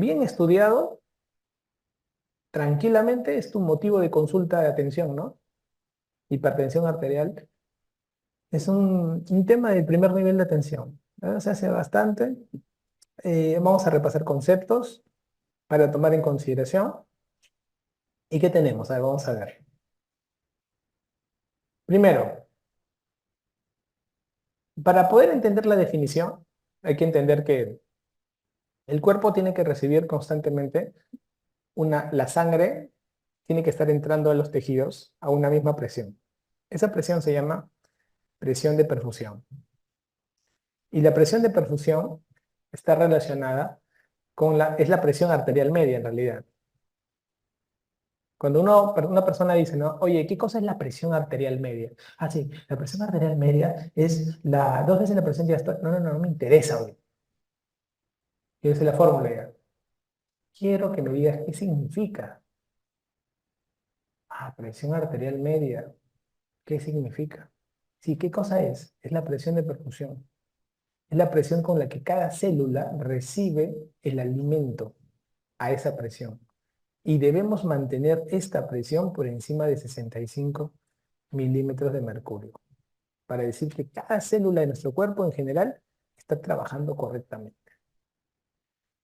bien estudiado, tranquilamente es tu motivo de consulta de atención, ¿no? Hipertensión arterial. Es un tema de primer nivel de atención, ¿no? Se hace bastante. Vamos a repasar conceptos para tomar en consideración. ¿Y qué tenemos? A ver, vamos a ver. Primero, para poder entender la definición, hay que entender que el cuerpo tiene que recibir constantemente la sangre tiene que estar entrando a los tejidos a una misma presión. Esa presión se llama presión de perfusión. Y la presión de perfusión está relacionada es la presión arterial media en realidad. Cuando una persona dice, ¿no? Oye, ¿qué cosa es la presión arterial media? Ah, sí, la presión arterial media es dos veces la presión diastólica. No, no, no, no me interesa, oye. Quiero decir la fórmula ya. Quiero que me digas qué significa. Ah, presión arterial media. ¿Qué significa? Sí, ¿qué cosa es? Es la presión de perfusión. Es la presión con la que cada célula recibe el alimento a esa presión. Y debemos mantener esta presión por encima de 65 milímetros de mercurio, para decir que cada célula de nuestro cuerpo en general está trabajando correctamente.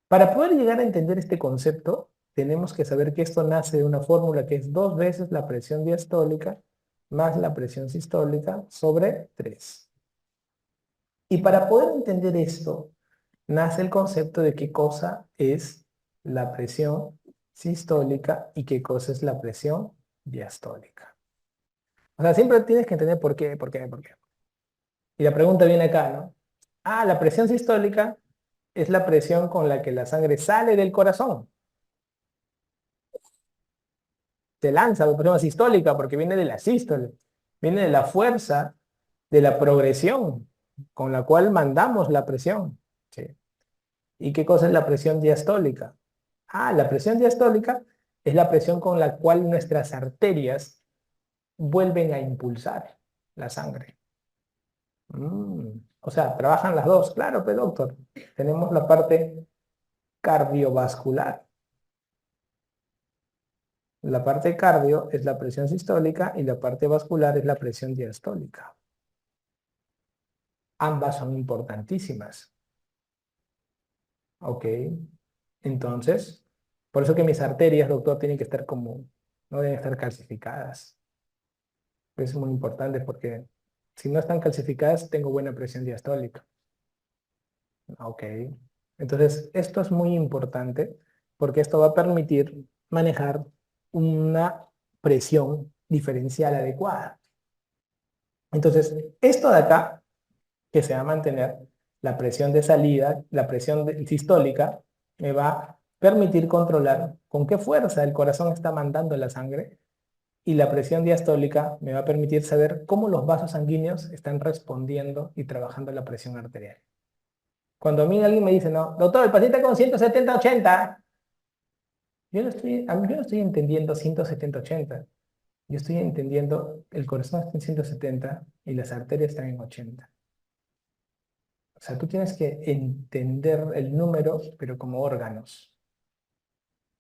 Para poder llegar a entender este concepto, tenemos que saber que esto nace de una fórmula que es 2 veces la presión diastólica más la presión sistólica sobre 3. Y para poder entender esto, nace el concepto de qué cosa es la presión sistólica y qué cosa es la presión diastólica. O sea, siempre tienes que entender por qué, por qué, por qué. Y la pregunta viene acá, ¿no? Ah, la presión sistólica es la presión con la que la sangre sale del corazón. Se lanza la presión sistólica porque viene de la sístole, viene de la fuerza, de la progresión con la cual mandamos la presión. ¿Sí? ¿Y qué cosa es la presión diastólica? Ah, la presión diastólica es la presión con la cual nuestras arterias vuelven a impulsar la sangre. O sea, trabajan las dos. Claro, pero doctor, tenemos la parte cardiovascular. La parte cardio es la presión sistólica y la parte vascular es la presión diastólica. Ambas son importantísimas. ¿Ok? Entonces, por eso que mis arterias, doctor, tienen que estar no deben estar calcificadas. Es muy importante porque si no están calcificadas, tengo buena presión diastólica. Ok. Entonces, esto es muy importante porque esto va a permitir manejar una presión diferencial adecuada. Entonces, esto de acá, que se va a mantener, la presión de salida, la presión sistólica, me va a permitir controlar con qué fuerza el corazón está mandando la sangre y la presión diastólica me va a permitir saber cómo los vasos sanguíneos están respondiendo y trabajando la presión arterial. Cuando a mí alguien me dice, no, doctor, el paciente con 170-80, yo no estoy entendiendo 170-80. Yo estoy entendiendo el corazón está en 170 y las arterias están en 80. O sea, tú tienes que entender el número, pero como órganos,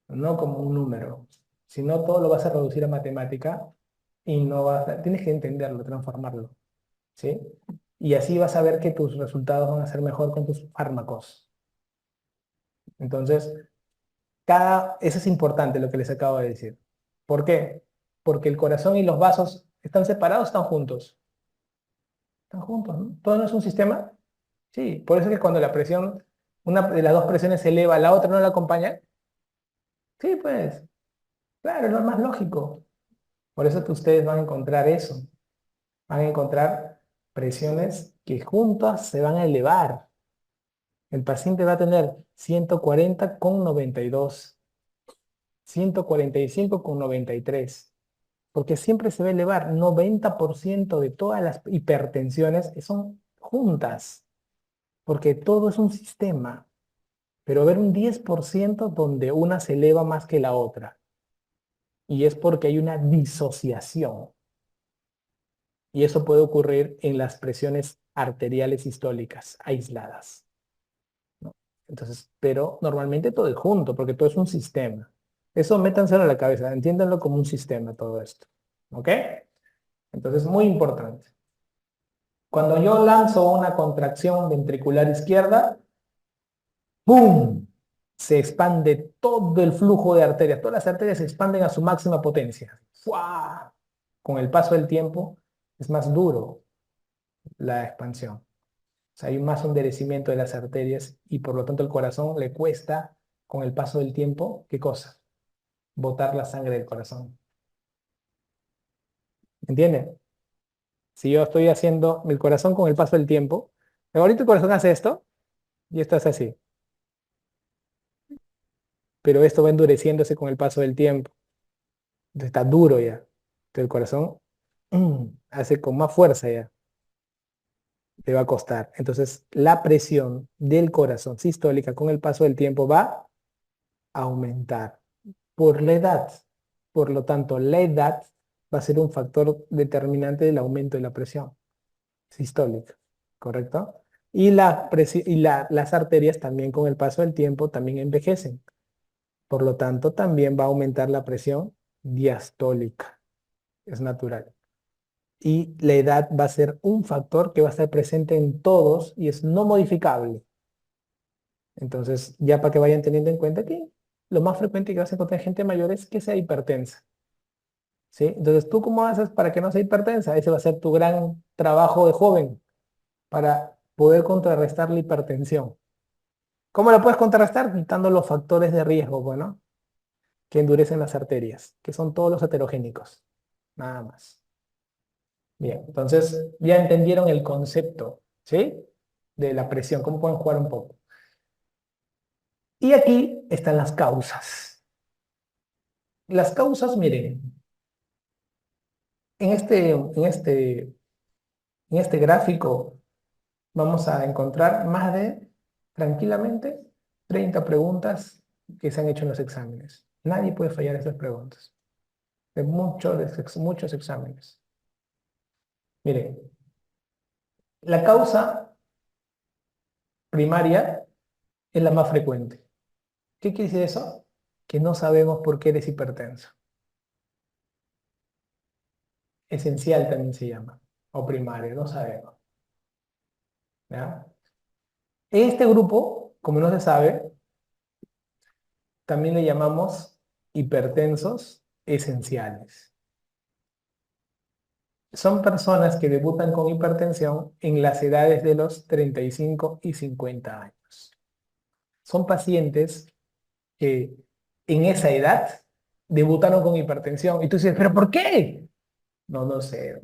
no como un número. Si no, todo lo vas a reducir a matemática y tienes que entenderlo, transformarlo. ¿Sí? Y así vas a ver que tus resultados van a ser mejor con tus fármacos. Entonces, eso es importante lo que les acabo de decir. ¿Por qué? Porque el corazón y los vasos están separados, o están juntos. Están juntos, ¿no? ¿Todo no es un sistema? Sí, por eso es que cuando la presión, una de las dos presiones se eleva, la otra no la acompaña. Sí, pues, claro, es lo más lógico. Por eso que ustedes van a encontrar eso. Van a encontrar presiones que juntas se van a elevar. El paciente va a tener 140,92, 145,93, porque siempre se va a elevar. 90% de todas las hipertensiones son juntas, porque todo es un sistema, pero va a haber un 10% donde una se eleva más que la otra, y es porque hay una disociación, y eso puede ocurrir en las presiones arteriales sistólicas aisladas, ¿no? Entonces, pero normalmente todo es junto, porque todo es un sistema. Eso métanselo a la cabeza, entiéndanlo como un sistema todo esto. ¿Ok? Entonces, muy importante. Cuando yo lanzo una contracción ventricular izquierda, ¡pum! Se expande todo el flujo de arterias. Todas las arterias se expanden a su máxima potencia. ¡Fua! Con el paso del tiempo es más duro la expansión. O sea, hay más endurecimiento de las arterias y por lo tanto el corazón le cuesta, con el paso del tiempo, ¿qué cosa? Botar la sangre del corazón. ¿Entienden? Si yo estoy haciendo el corazón con el paso del tiempo, ahorita el corazón hace esto y esto hace así. Pero esto va endureciéndose con el paso del tiempo. Entonces está duro ya. Entonces el corazón hace con más fuerza ya. Le va a costar. Entonces la presión del corazón sistólica con el paso del tiempo va a aumentar por la edad. Por lo tanto, la edad va a ser un factor determinante del aumento de la presión sistólica. ¿Correcto? Y, las arterias también con el paso del tiempo también envejecen. Por lo tanto, también va a aumentar la presión diastólica. Es natural. Y la edad va a ser un factor que va a estar presente en todos y es no modificable. Entonces, ya para que vayan teniendo en cuenta que lo más frecuente que vas a encontrar en gente mayor es que sea hipertensa. ¿Sí? Entonces, ¿tú cómo haces para que no sea hipertensa? Ese va a ser tu gran trabajo de joven para poder contrarrestar la hipertensión. ¿Cómo la puedes contrarrestar? Quitando los factores de riesgo, bueno, que endurecen las arterias, que son todos los heterogénicos. Nada más. Bien, entonces ya entendieron el concepto, ¿sí? De la presión, cómo pueden jugar un poco. Y aquí están las causas. Las causas, miren, en este gráfico vamos a encontrar más de, tranquilamente, 30 preguntas que se han hecho en los exámenes. Nadie puede fallar esas preguntas. De muchos exámenes. Miren, la causa primaria es la más frecuente. ¿Qué quiere decir eso? Que no sabemos por qué eres hipertenso. Esencial también se llama, o primario, no sabemos. ¿Ya? En este grupo, como no se sabe, también le llamamos hipertensos esenciales. Son personas que debutan con hipertensión en las edades de los 35 y 50 años. Son pacientes que en esa edad debutaron con hipertensión. Y tú dices, ¿pero por qué? No, no sé.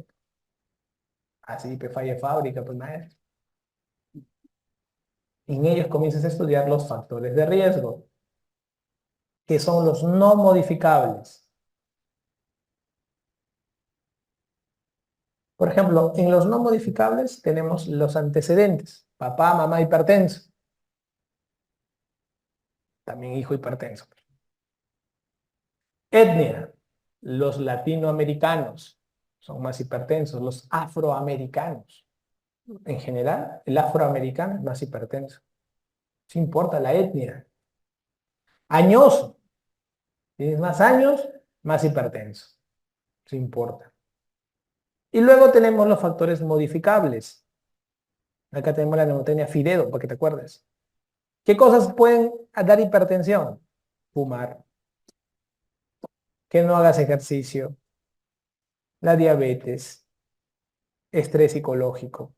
Así que falla fábrica, pues maestro. En ellos comienzas a estudiar los factores de riesgo, que son los no modificables. Por ejemplo, en los no modificables tenemos los antecedentes. Papá, mamá hipertenso. También hijo hipertenso. Etnia. Los latinoamericanos son más hipertensos. Los afroamericanos. En general, el afroamericano es más hipertenso. Sí importa la etnia. Añoso. Tienes más años, más hipertenso. Sí importa. Y luego tenemos los factores modificables. Acá tenemos la neumotenia Fidedo, para que te acuerdes. ¿Qué cosas pueden dar hipertensión? Fumar, que no hagas ejercicio, la diabetes, estrés psicológico,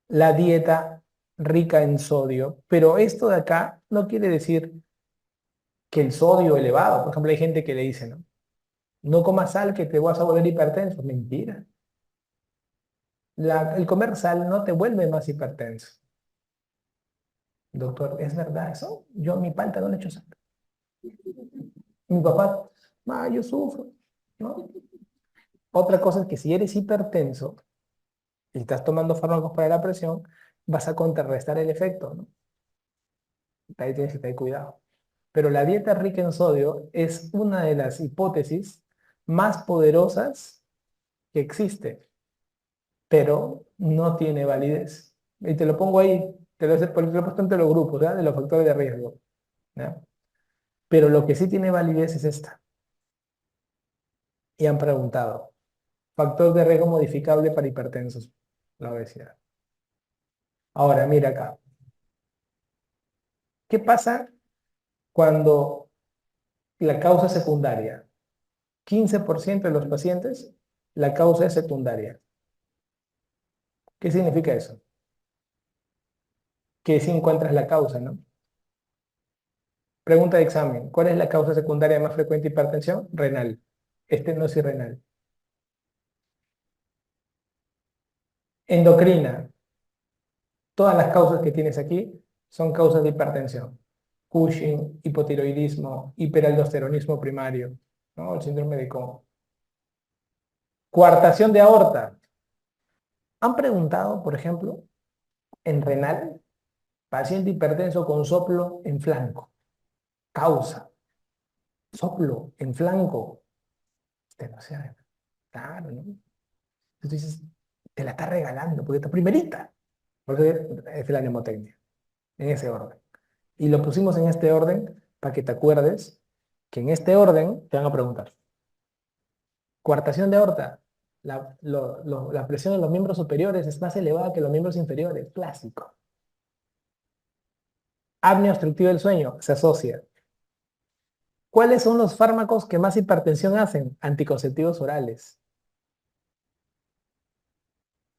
la dieta rica en sodio. Pero esto de acá no quiere decir que el sodio elevado. Por ejemplo, hay gente que le dice, ¿no? No comas sal que te vas a volver hipertenso. Mentira. El comer sal no te vuelve más hipertenso. Doctor, ¿es verdad eso? Yo a mi palta no le echo sal. Mi papá, yo sufro, ¿no? Otra cosa es que si eres hipertenso y estás tomando fármacos para la presión, vas a contrarrestar el efecto, ¿no? Ahí tienes que tener cuidado. Pero la dieta rica en sodio es una de las hipótesis más poderosas que existe, pero no tiene validez. Y te lo pongo ahí, te lo he puesto entre los grupos, ¿ya? De los factores de riesgo, ¿ya? Pero lo que sí tiene validez es esta. Y han preguntado, factor de riesgo modificable para hipertensos, la obesidad. Ahora, mira acá. ¿Qué pasa cuando la causa es secundaria? 15% de los pacientes, la causa es secundaria. ¿Qué significa eso? Que si encuentras la causa, ¿no? Pregunta de examen. ¿Cuál es la causa secundaria más frecuente de hipertensión? Renal. Este no es irrenal. Endocrina. Todas las causas que tienes aquí son causas de hipertensión. Cushing, hipotiroidismo, hiperaldosteronismo primario, ¿no? El síndrome de Cohen. Coartación de aorta. Han preguntado, por ejemplo, en renal, paciente hipertenso con soplo en flanco. Causa. Soplo en flanco. No sé, claro, ¿no? Entonces, te la está regalando, porque está primerita. Por eso es la mnemotecnia, en ese orden. Y lo pusimos en este orden para que te acuerdes que en este orden te van a preguntar. Coartación de aorta. La presión en los miembros superiores es más elevada que los miembros inferiores. Clásico. Apnea obstructiva del sueño. Se asocia. ¿Cuáles son los fármacos que más hipertensión hacen? Anticonceptivos orales.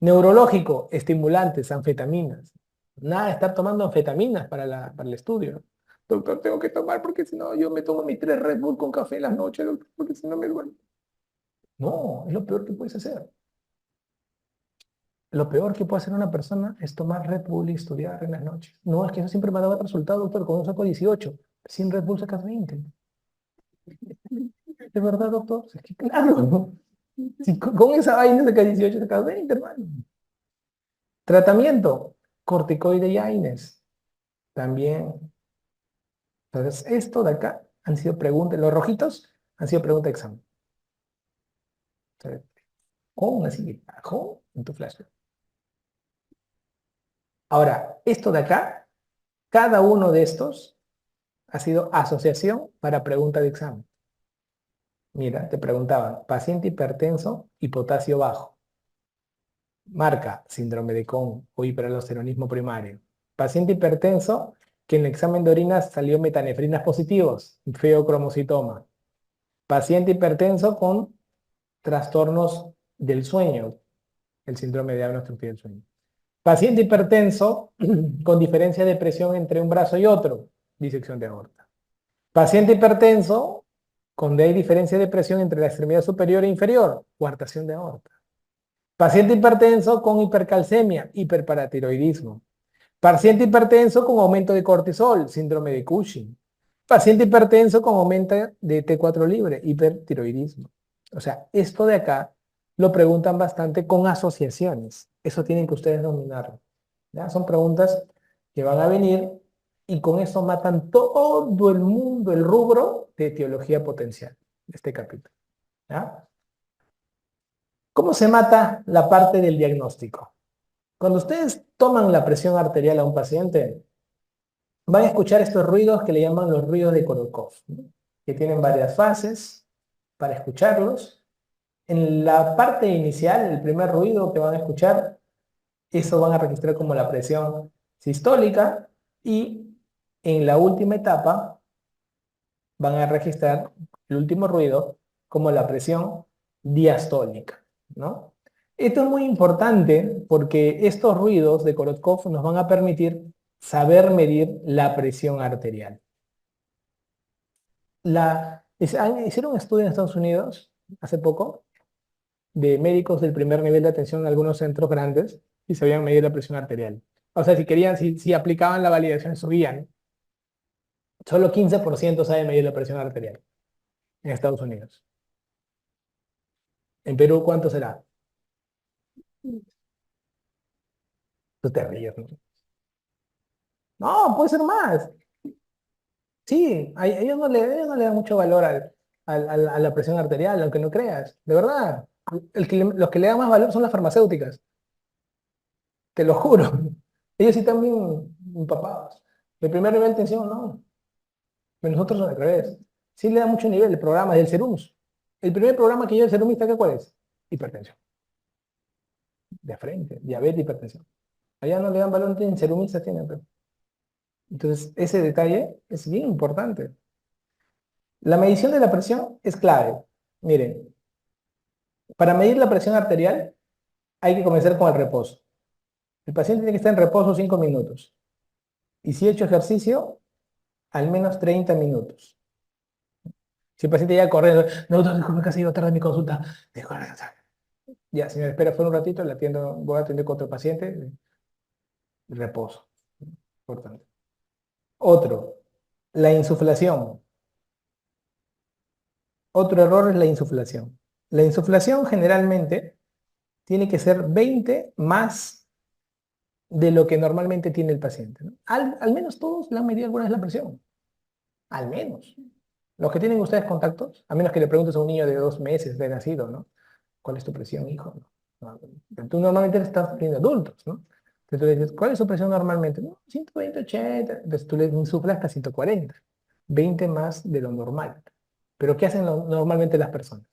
Neurológico, estimulantes, anfetaminas. Nada de estar tomando anfetaminas para el estudio. Doctor, tengo que tomar porque si no yo me tomo mi 3 Red Bull con café en las noches, doctor, porque si no me duele. No, es lo peor que puedes hacer. Lo peor que puede hacer una persona es tomar Red Bull y estudiar en las noches. No, es que eso siempre me ha dado el resultado, doctor. Con un saco 18. Sin Red Bull sacas 20. ¿De verdad, doctor? Es que claro. Si con esa vaina sacas 18, sacas 20, hermano. Tratamiento. Corticoide y AINES. También. Entonces, esto de acá han sido preguntas. Los rojitos han sido preguntas de examen. Entonces, con así, ajo en tu flash. Ahora, esto de acá, cada uno de estos ha sido asociación para pregunta de examen. Mira, te preguntaban, paciente hipertenso y potasio bajo. Marca, síndrome de Cohen o hiperaldosteronismo primario. Paciente hipertenso que en el examen de orina salió metanefrinas positivos, feocromocitoma. Paciente hipertenso con trastornos del sueño, el síndrome de apnea obstructiva del sueño. Paciente hipertenso con diferencia de presión entre un brazo y otro, disección de aorta. Paciente hipertenso con diferencia de presión entre la extremidad superior e inferior, coartación de aorta. Paciente hipertenso con hipercalcemia, hiperparatiroidismo. Paciente hipertenso con aumento de cortisol, síndrome de Cushing. Paciente hipertenso con aumento de T4 libre, hipertiroidismo. O sea, esto de acá lo preguntan bastante con asociaciones. Eso tienen que ustedes dominarlo. ¿Ya? Son preguntas que van a venir y con eso matan todo el mundo, el rubro de etiología potencial de este capítulo. ¿Ya? ¿Cómo se mata la parte del diagnóstico? Cuando ustedes toman la presión arterial a un paciente, van a escuchar estos ruidos que le llaman los ruidos de Korokov, ¿no? Que tienen varias fases para escucharlos. En la parte inicial, el primer ruido que van a escuchar, eso van a registrar como la presión sistólica y en la última etapa van a registrar el último ruido como la presión diastólica, ¿no? Esto es muy importante porque estos ruidos de Korotkov nos van a permitir saber medir la presión arterial. Hicieron un estudio en Estados Unidos hace poco de médicos del primer nivel de atención en algunos centros grandes y sabían medir la presión arterial. O sea, si querían, si aplicaban la validación, subían. Solo 15% sabe medir la presión arterial en Estados Unidos. En Perú, ¿cuánto será? Tú te ríes, ¿no? No, puede ser más. Sí, ellos no le dan mucho valor a la presión arterial, aunque no creas. De verdad. Los que le dan más valor son las farmacéuticas. Te lo juro. Ellos sí también empapados. El primer nivel de tensión, no. Pero nosotros al revés. Sí le da mucho nivel el programa del Serums. El primer programa que lleva el serumista, ¿qué cuál es? Hipertensión. De frente, diabetes, hipertensión. Allá no le dan balón, tienen serumistas, tienen. Pero. Entonces, ese detalle es bien importante. La medición de la presión es clave. Miren, para medir la presión arterial hay que comenzar con el reposo. El paciente tiene que estar en reposo 5 minutos. Y si he hecho ejercicio, al menos 30 minutos. Si el paciente llega corriendo, no, doctor, disculpe, casi iba tarde a mi consulta. Ya, señor, espera por un ratito, le atiendo, voy a atender con otro paciente. Reposo. Importante. Otro, la insuflación. Otro error es la insuflación. La insuflación generalmente tiene que ser 20 más de lo que normalmente tiene el paciente, ¿no? Al menos todos le han medido alguna vez la presión. Al menos. Los que tienen ustedes contactos, a menos que le preguntes a un niño de 2 meses de nacido, ¿no? ¿Cuál es tu presión, hijo? No. Tú normalmente le estás viendo adultos, ¿no? Entonces tú le dices, ¿cuál es su presión normalmente? No, 120, 80. Entonces tú le insuflas hasta 140. 20 más de lo normal. Pero ¿qué hacen normalmente las personas?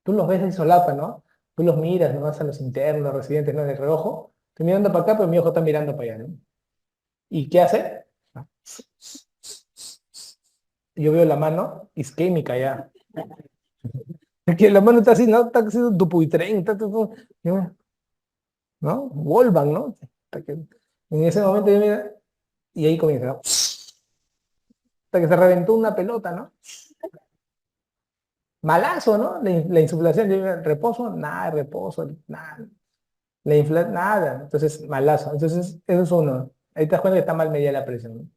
Tú los ves y solapan, ¿no? Tú los miras, ¿no? A los internos, los residentes, ¿no? De reojo. Estoy mirando para acá, pero mi ojo está mirando para allá, ¿no? ¿Y qué hace? Yo veo la mano isquémica ya. Que la mano está así, ¿no? Está haciendo Dupuytren, ¿no? Volvan, ¿no? En ese momento, mira, y ahí comienza, ¿no? Hasta que se reventó una pelota, ¿no? Malazo, ¿no? La insuflación, reposo, nada, reposo, nada. Nada. Entonces, malazo. Entonces, eso es uno. Ahí te das cuenta que está mal medida la presión, ¿no?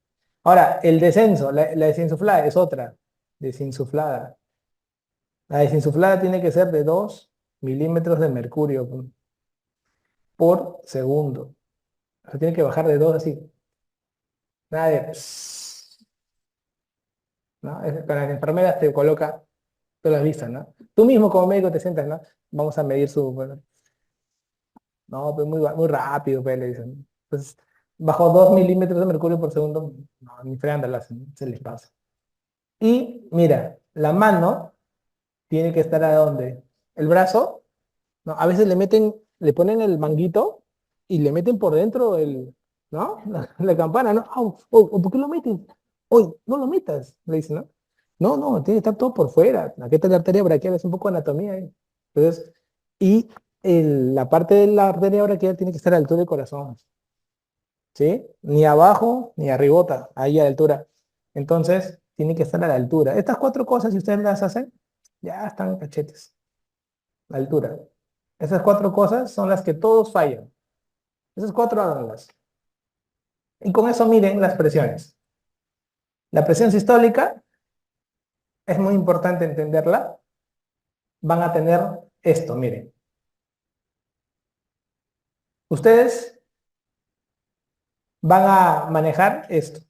Ahora, el descenso, la desinsuflada es otra. Desinsuflada. La desinsuflada tiene que ser de 2 milímetros de mercurio por segundo. O sea, tiene que bajar de 2 así. Nada de... ¿no? Con las enfermeras te coloca, tú las vistas, ¿no? Tú mismo como médico te sientas, ¿no? Vamos a medir su... Bueno, no, pues muy rápido, pues, le dicen. Entonces, bajo 2 milímetros de mercurio por segundo, no, ni fregando lo hacen, se les pasa. Y mira, la mano tiene que estar ¿a dónde? El brazo, ¿no? A veces le ponen el manguito y le meten por dentro ¿no? La campana, ¿no? Au, ¿por qué lo meten? Oye, no lo metas, le dicen, ¿no? No, tiene que estar todo por fuera. Aquí está la arteria braquial, es un poco de anatomía ahí. Entonces, y la parte de la arteria braquial tiene que estar a la altura del corazón, ¿sí? Ni abajo ni arribota, ahí a la altura. Entonces, tiene que estar a la altura. Estas 4 cosas, si ustedes las hacen, ya están cachetes. La altura. Esas 4 cosas son las que todos fallan. Esas 4 háganlas. Y con eso miren las presiones. La presión sistólica es muy importante entenderla. Van a tener esto, miren. Ustedes van a manejar esto.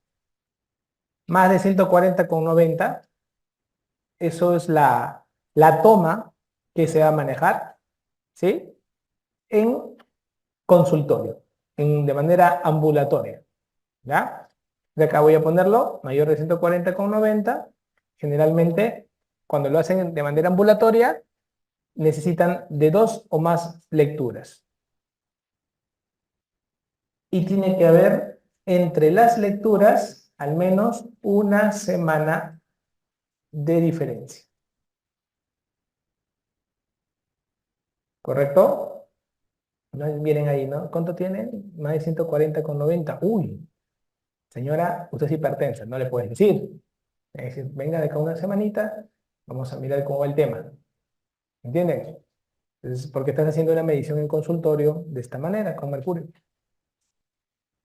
Más de 140,90. Eso es la toma que se va a manejar, ¿sí? En consultorio, de manera ambulatoria, ¿ya? De acá voy a ponerlo, mayor de 140,90. Generalmente, cuando lo hacen de manera ambulatoria, necesitan de 2 o más lecturas. Y tiene que haber entre las lecturas al menos una semana de diferencia. ¿Correcto? ¿No? Vienen ahí, ¿no? ¿Cuánto tienen? Más de 140,90. Uy, señora, usted es hipertensa, no le puedes decir. Es decir, venga de acá una semanita, vamos a mirar cómo va el tema. ¿Entienden? Entonces, porque estás haciendo una medición en consultorio de esta manera, con mercurio.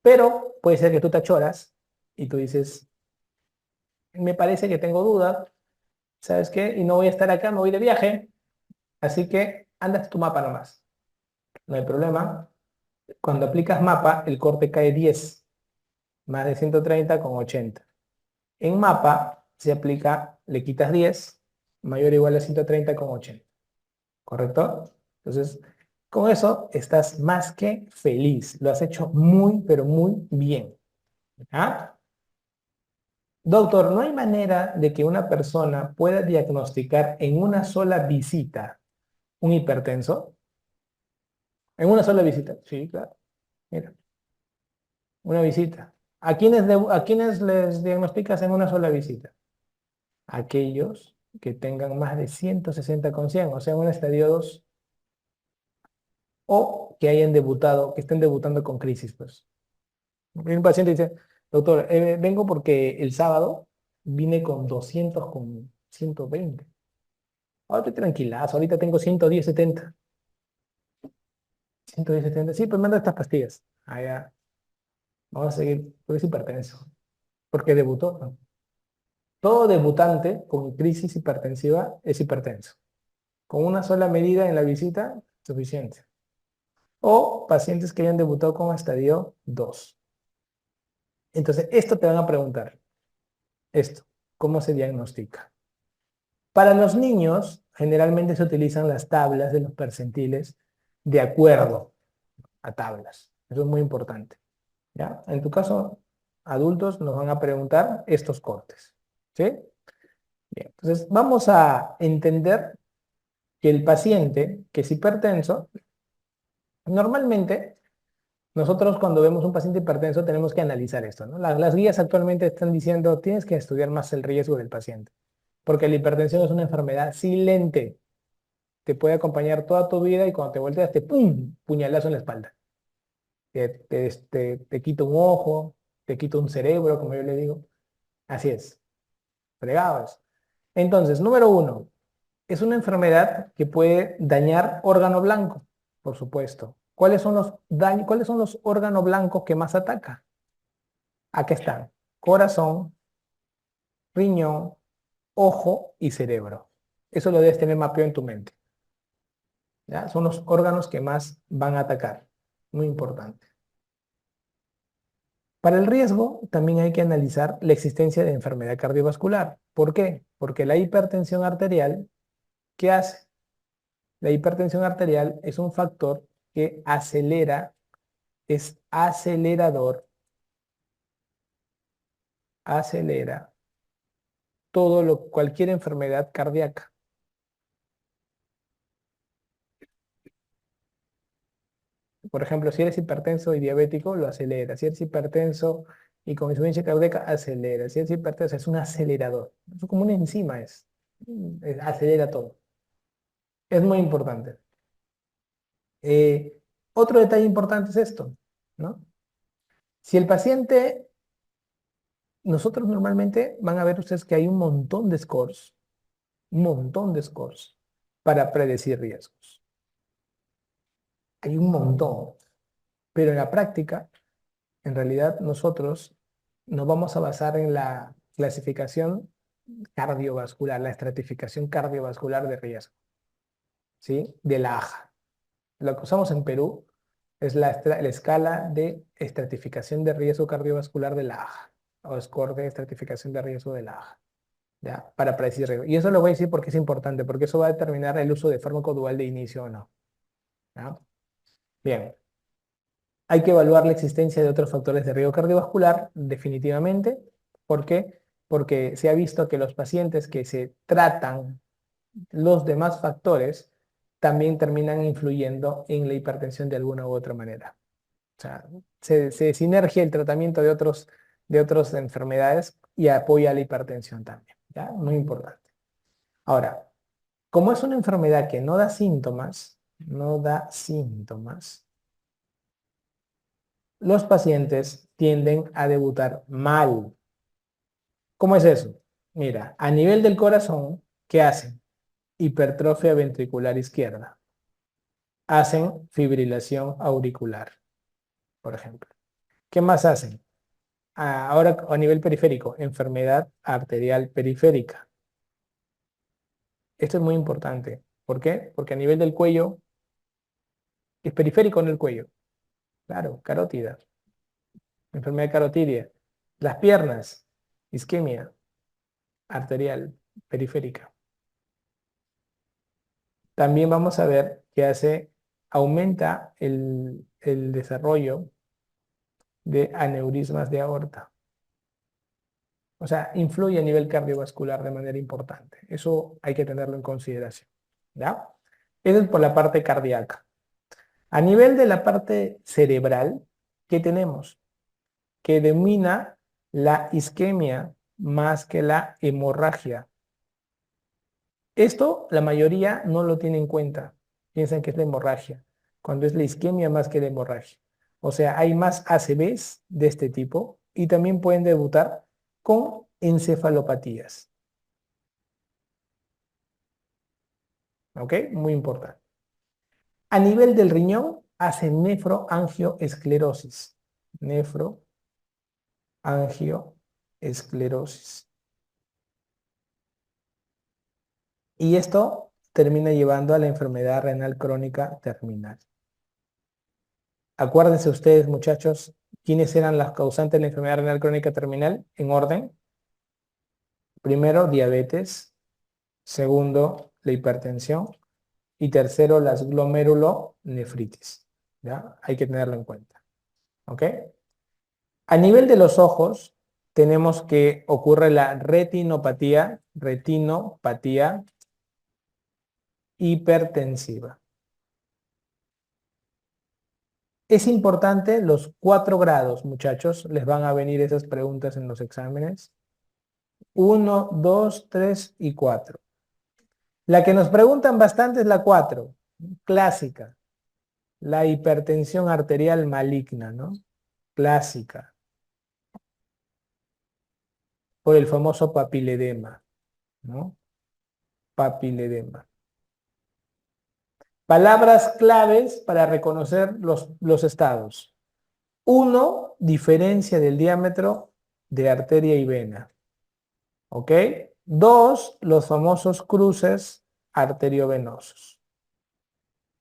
Pero puede ser que tú te achoras y tú dices, me parece que tengo duda, ¿sabes qué? Y no voy a estar acá, me voy de viaje, así que andas tu mapa nomás. No hay problema. Cuando aplicas mapa, el corte cae 10, más de 130,80. En mapa se aplica, le quitas 10, mayor o igual a 130,80. ¿Correcto? Entonces, con eso estás más que feliz. Lo has hecho muy, pero muy bien. ¿Ah? Doctor, ¿no hay manera de que una persona pueda diagnosticar en una sola visita un hipertenso? ¿En una sola visita? Sí, claro. Mira, una visita. ¿A quiénes les diagnosticas en una sola visita? Aquellos que tengan más de 160/100, o sea, en un estadio 2, o que hayan debutado, que estén debutando con crisis, pues. Un paciente dice, doctor, vengo porque el sábado vine con 200/120. Ahora estoy tranquilazo, ahorita tengo 110/70. Sí, pues manda estas pastillas. Ah, ya, vamos a seguir, porque es hipertenso, porque debutó, ¿no? Todo debutante con crisis hipertensiva es hipertenso. Con una sola medida en la visita, suficiente. O pacientes que hayan debutado con estadio 2. Entonces, esto te van a preguntar. Esto, ¿cómo se diagnostica? Para los niños, generalmente se utilizan las tablas de los percentiles de acuerdo a tablas. Eso es muy importante. ¿Ya? En tu caso, adultos nos van a preguntar estos cortes. ¿Sí? Bien, entonces vamos a entender que el paciente que es hipertenso, normalmente nosotros cuando vemos un paciente hipertenso tenemos que analizar esto, ¿no? Las guías actualmente están diciendo tienes que estudiar más el riesgo del paciente, porque la hipertensión es una enfermedad silente, te puede acompañar toda tu vida y cuando te volteas te ¡pum! Puñalazo en la espalda. Te quita un ojo, te quita un cerebro, como yo le digo. Así es, fregados. Entonces, número uno, es una enfermedad que puede dañar órgano blanco, por supuesto. ¿Cuáles son los órganos blancos que más ataca? Aquí están: corazón, riñón, ojo y cerebro. Eso lo debes tener mapeado en tu mente. ¿Ya? Son los órganos que más van a atacar. Muy importante. Para el riesgo, también hay que analizar la existencia de enfermedad cardiovascular. ¿Por qué? Porque la hipertensión arterial, ¿qué hace? La hipertensión arterial es un factor que acelera, es acelerador, acelera cualquier enfermedad cardíaca. Por ejemplo, si eres hipertenso y diabético, lo acelera. Si eres hipertenso y con insuficiencia cardíaca, acelera. Si eres hipertenso, es un acelerador. Es como una enzima, acelera todo. Es muy importante. Eh, Otro detalle importante es esto, ¿no? Si el paciente, nosotros normalmente van a ver ustedes que hay un montón de scores para predecir riesgos. Hay un montón, pero en la práctica, en realidad nosotros nos vamos a basar en la clasificación cardiovascular, la estratificación cardiovascular de riesgo, ¿sí? De la AJA. Lo que usamos en Perú es la escala de estratificación de riesgo cardiovascular de la AJA, o score de estratificación de riesgo de la AJA, ¿ya? Para predecir riesgo. Y eso lo voy a decir porque es importante, porque eso va a determinar el uso de fármaco dual de inicio o no, ¿ya? Bien. Hay que evaluar la existencia de otros factores de riesgo cardiovascular, definitivamente. ¿Por qué? Porque se ha visto que los pacientes que se tratan los demás factores también terminan influyendo en la hipertensión de alguna u otra manera. O sea, se sinergia el tratamiento de otras enfermedades y apoya la hipertensión también. ¿Ya? Muy importante. Ahora, como es una enfermedad que no da síntomas, los pacientes tienden a debutar mal. ¿Cómo es eso? Mira, a nivel del corazón, ¿qué hacen? Hipertrofia ventricular izquierda. Hacen fibrilación auricular, por ejemplo. ¿Qué más hacen? Ahora a nivel periférico, enfermedad arterial periférica. Esto es muy importante. ¿Por qué? Porque a nivel del cuello, es periférico en el cuello. Claro, carótida, enfermedad carotidia. Las piernas, isquemia arterial periférica. También vamos a ver que aumenta el desarrollo de aneurismas de aorta. O sea, influye a nivel cardiovascular de manera importante. Eso hay que tenerlo en consideración. ¿Ya? Eso es por la parte cardíaca. A nivel de la parte cerebral, ¿qué tenemos? Que domina la isquemia más que la hemorragia. Esto la mayoría no lo tiene en cuenta. Piensan que es la hemorragia, cuando es la isquemia más que la hemorragia. O sea, hay más ACVs de este tipo y también pueden debutar con encefalopatías. ¿Ok? Muy importante. A nivel del riñón, hace nefroangioesclerosis. Nefroangioesclerosis. Y esto termina llevando a la enfermedad renal crónica terminal. Acuérdense ustedes, muchachos, quiénes eran las causantes de la enfermedad renal crónica terminal en orden. Primero, diabetes. Segundo, la hipertensión. Y tercero, las glomerulonefritis. ¿Ya? Hay que tenerlo en cuenta. ¿Ok? A nivel de los ojos, tenemos que ocurre la retinopatía hipertensiva. Es importante los 4 grados, muchachos. Les van a venir esas preguntas en los exámenes. 1, 2, 3 y 4. La que nos preguntan bastante es la 4, clásica. La hipertensión arterial maligna, ¿no? Clásica. Por el famoso papiledema, ¿no? Papiledema. Palabras claves para reconocer los estados. 1, diferencia del diámetro de arteria y vena. ¿Ok? 2, los famosos cruces arteriovenosos.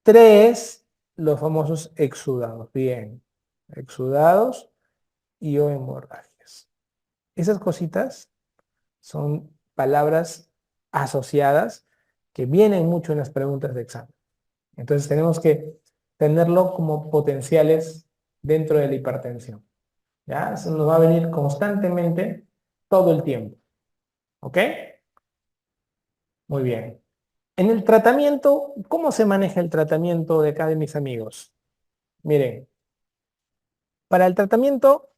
3, los famosos exudados. Bien, exudados y o hemorragias. Esas cositas son palabras asociadas que vienen mucho en las preguntas de examen. Entonces tenemos que tenerlo como potenciales dentro de la hipertensión. ¿Ya? Eso nos va a venir constantemente todo el tiempo. ¿Ok? Muy bien. En el tratamiento, ¿cómo se maneja el tratamiento de acá de mis amigos? Miren, para el tratamiento,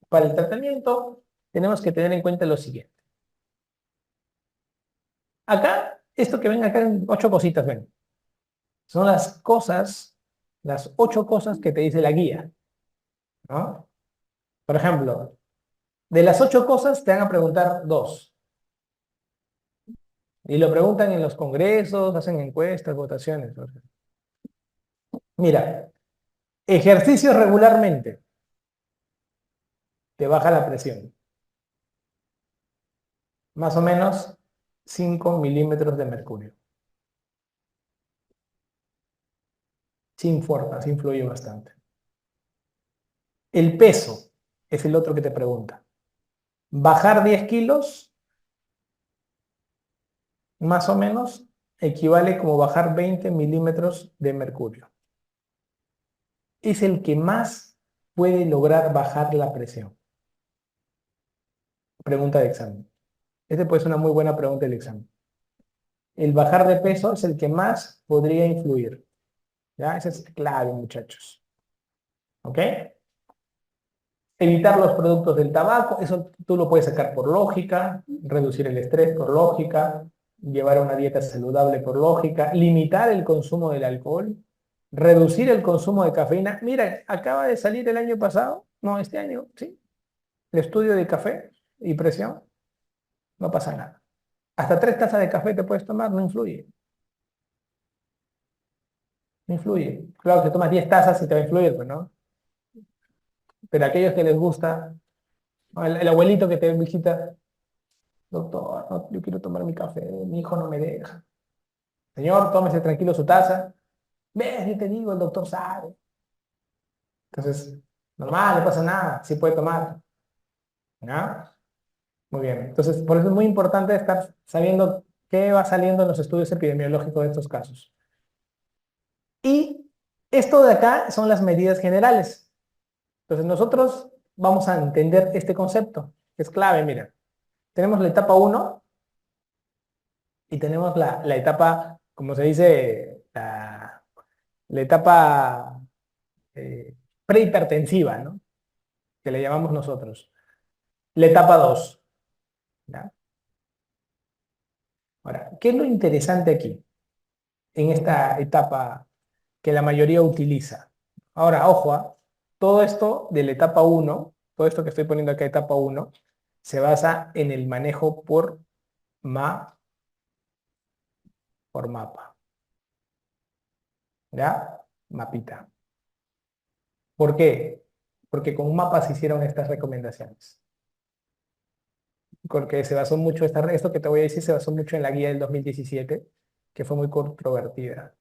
para el tratamiento tenemos que tener en cuenta lo siguiente. Acá, esto que ven acá en 8 cositas, ven. Son las cosas, las 8 cosas que te dice la guía, ¿no? Por ejemplo, de las 8 cosas te van a preguntar 2. Y lo preguntan en los congresos, hacen encuestas, votaciones. Mira, ejercicio regularmente te baja la presión. Más o menos 5 milímetros de mercurio. Sin fuerza, sí influye bastante. El peso es el otro que te pregunta. Bajar 10 kilos, más o menos, equivale como bajar 20 milímetros de mercurio. Es el que más puede lograr bajar la presión. Pregunta de examen. Esta puede ser una muy buena pregunta del examen. El bajar de peso es el que más podría influir. ¿Ya? Esa es clave, muchachos. ¿Ok? Evitar los productos del tabaco, eso tú lo puedes sacar por lógica, reducir el estrés por lógica, llevar una dieta saludable por lógica, limitar el consumo del alcohol, reducir el consumo de cafeína. Mira, acaba de salir el año pasado, no, este año, sí, el estudio de café y presión, no pasa nada. Hasta 3 tazas de café te puedes tomar, no influye. No influye. Claro que tomas 10 tazas y te va a influir, pues, ¿no? Pero a aquellos que les gusta, ¿no? El abuelito que te visita, doctor, no, yo quiero tomar mi café, mi hijo no me deja. Señor, tómese tranquilo su taza. Ves, yo te digo, el doctor sabe. Entonces, normal, no pasa nada, sí puede tomar. ¿Ya? Muy bien. Entonces, por eso es muy importante estar sabiendo qué va saliendo en los estudios epidemiológicos de estos casos. Y esto de acá son las medidas generales. Entonces nosotros vamos a entender este concepto, que es clave, mira. Tenemos la etapa uno y tenemos la etapa, como se dice, la etapa prehipertensiva, ¿no? Que le llamamos nosotros. La etapa 2. ¿Ya? Ahora, ¿qué es lo interesante aquí, en esta etapa que la mayoría utiliza? Ahora, ojo, todo esto de la etapa uno, todo esto que estoy poniendo acá, etapa uno, se basa en el manejo por mapa. ¿Ya? Mapita. ¿Por qué? Porque con mapas se hicieron estas recomendaciones. Porque se basó mucho, esto que te voy a decir se basó mucho en la guía del 2017, que fue muy controvertida.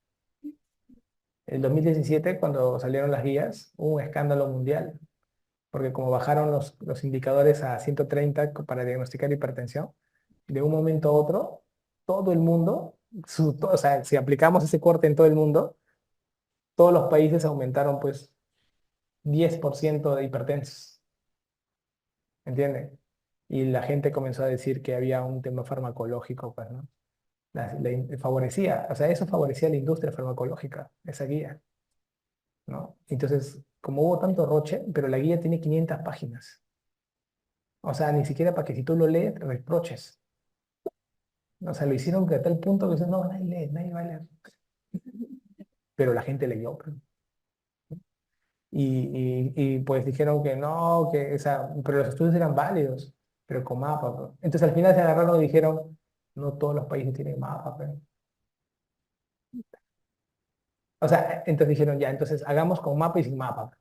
En 2017, cuando salieron las guías, hubo un escándalo mundial, porque como bajaron los indicadores a 130 para diagnosticar hipertensión, de un momento a otro, todo el mundo, o sea, si aplicamos ese corte en todo el mundo, todos los países aumentaron pues 10% de hipertensos, ¿entiendes? Y la gente comenzó a decir que había un tema farmacológico, pues, ¿no? Favorecía, o sea, eso favorecía a la industria farmacológica, esa guía, ¿no? Entonces, como hubo tanto roche, pero la guía tiene 500 páginas. O sea, ni siquiera para que si tú lo lees, reproches. O sea, lo hicieron que a tal punto que dicen, no, nadie lee, nadie va a leer. Pero la gente leyó, pues. Pues dijeron que no, que esa, pero los estudios eran válidos, pero con mapa, pues. Entonces al final se agarraron y dijeron, no todos los países tienen mapa, pues. O sea, entonces dijeron, ya, entonces hagamos con mapa y sin mapa.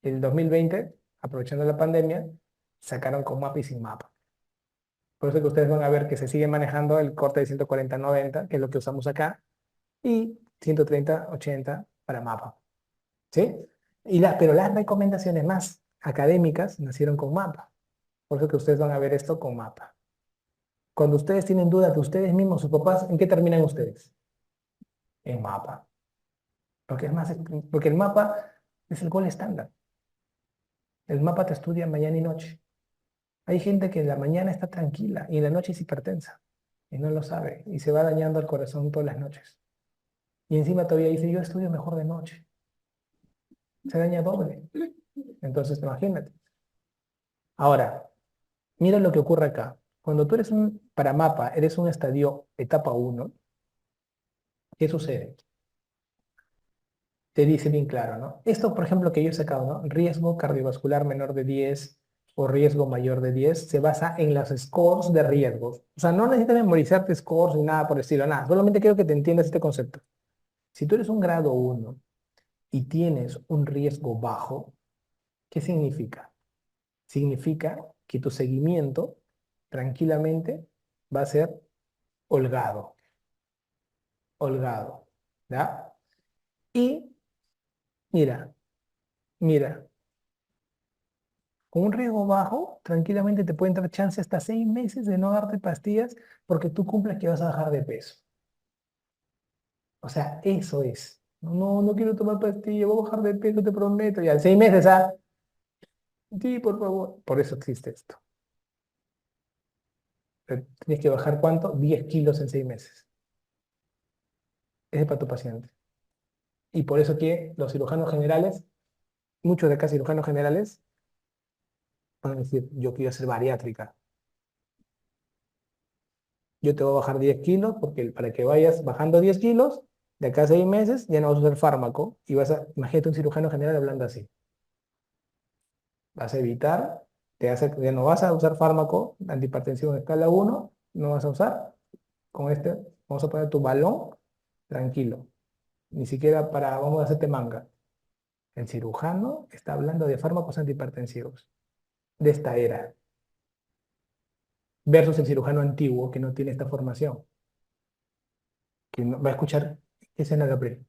En el 2020, aprovechando la pandemia, sacaron con mapa y sin mapa. Por eso que ustedes van a ver que se sigue manejando el corte de 140-90, que es lo que usamos acá, y 130-80 para mapa. ¿Sí? Pero las recomendaciones más académicas nacieron con mapa. Por eso que ustedes van a ver esto con mapa. Cuando ustedes tienen dudas de ustedes mismos, sus papás, ¿en qué terminan ustedes? En mapa. Porque es más, porque el mapa es el gol estándar. El mapa te estudia mañana y noche. Hay gente que en la mañana está tranquila y en la noche es hipertensa y no lo sabe y se va dañando el corazón todas las noches. Y encima todavía dice, yo estudio mejor de noche. Se daña doble. Entonces, imagínate. Ahora, mira lo que ocurre acá. Cuando tú para mapa, eres un estadio etapa uno, ¿qué sucede? Te dice bien claro, ¿no? Esto, por ejemplo, que yo he sacado, ¿no? Riesgo cardiovascular menor de 10 o riesgo mayor de 10 se basa en los scores de riesgos. O sea, no necesitas memorizarte scores ni nada por el estilo, nada. Solamente quiero que te entiendas este concepto. Si tú eres un grado uno y tienes un riesgo bajo, ¿qué significa? Significa que tu seguimiento tranquilamente va a ser holgado, holgado, ¿ya? Y mira, mira, con un riesgo bajo, tranquilamente te pueden dar chance hasta 6 meses de no darte pastillas porque tú cumples que vas a bajar de peso. O sea, eso es. No, no quiero tomar pastillas, voy a bajar de peso, te prometo. Ya, en 6 meses, ¿ah? Sí, por favor. Por eso existe esto. Tienes que bajar ¿cuánto? 10 kilos en 6 meses. Ese es para tu paciente. Y por eso que los cirujanos generales, muchos de acá cirujanos generales, van a decir, yo quiero ser bariátrica. Yo te voy a bajar 10 kilos porque para que vayas bajando 10 kilos, de acá a 6 meses ya no vas a usar fármaco y imagínate un cirujano general hablando así. Vas a evitar, ya no vas a usar fármaco, antihipertensivo en escala uno no vas a usar. Con este, vamos a poner tu balón tranquilo. Ni siquiera vamos a hacerte manga. El cirujano está hablando de fármacos antihipertensivos de esta era versus el cirujano antiguo que no tiene esta formación, que va a escuchar qué es Gabriel.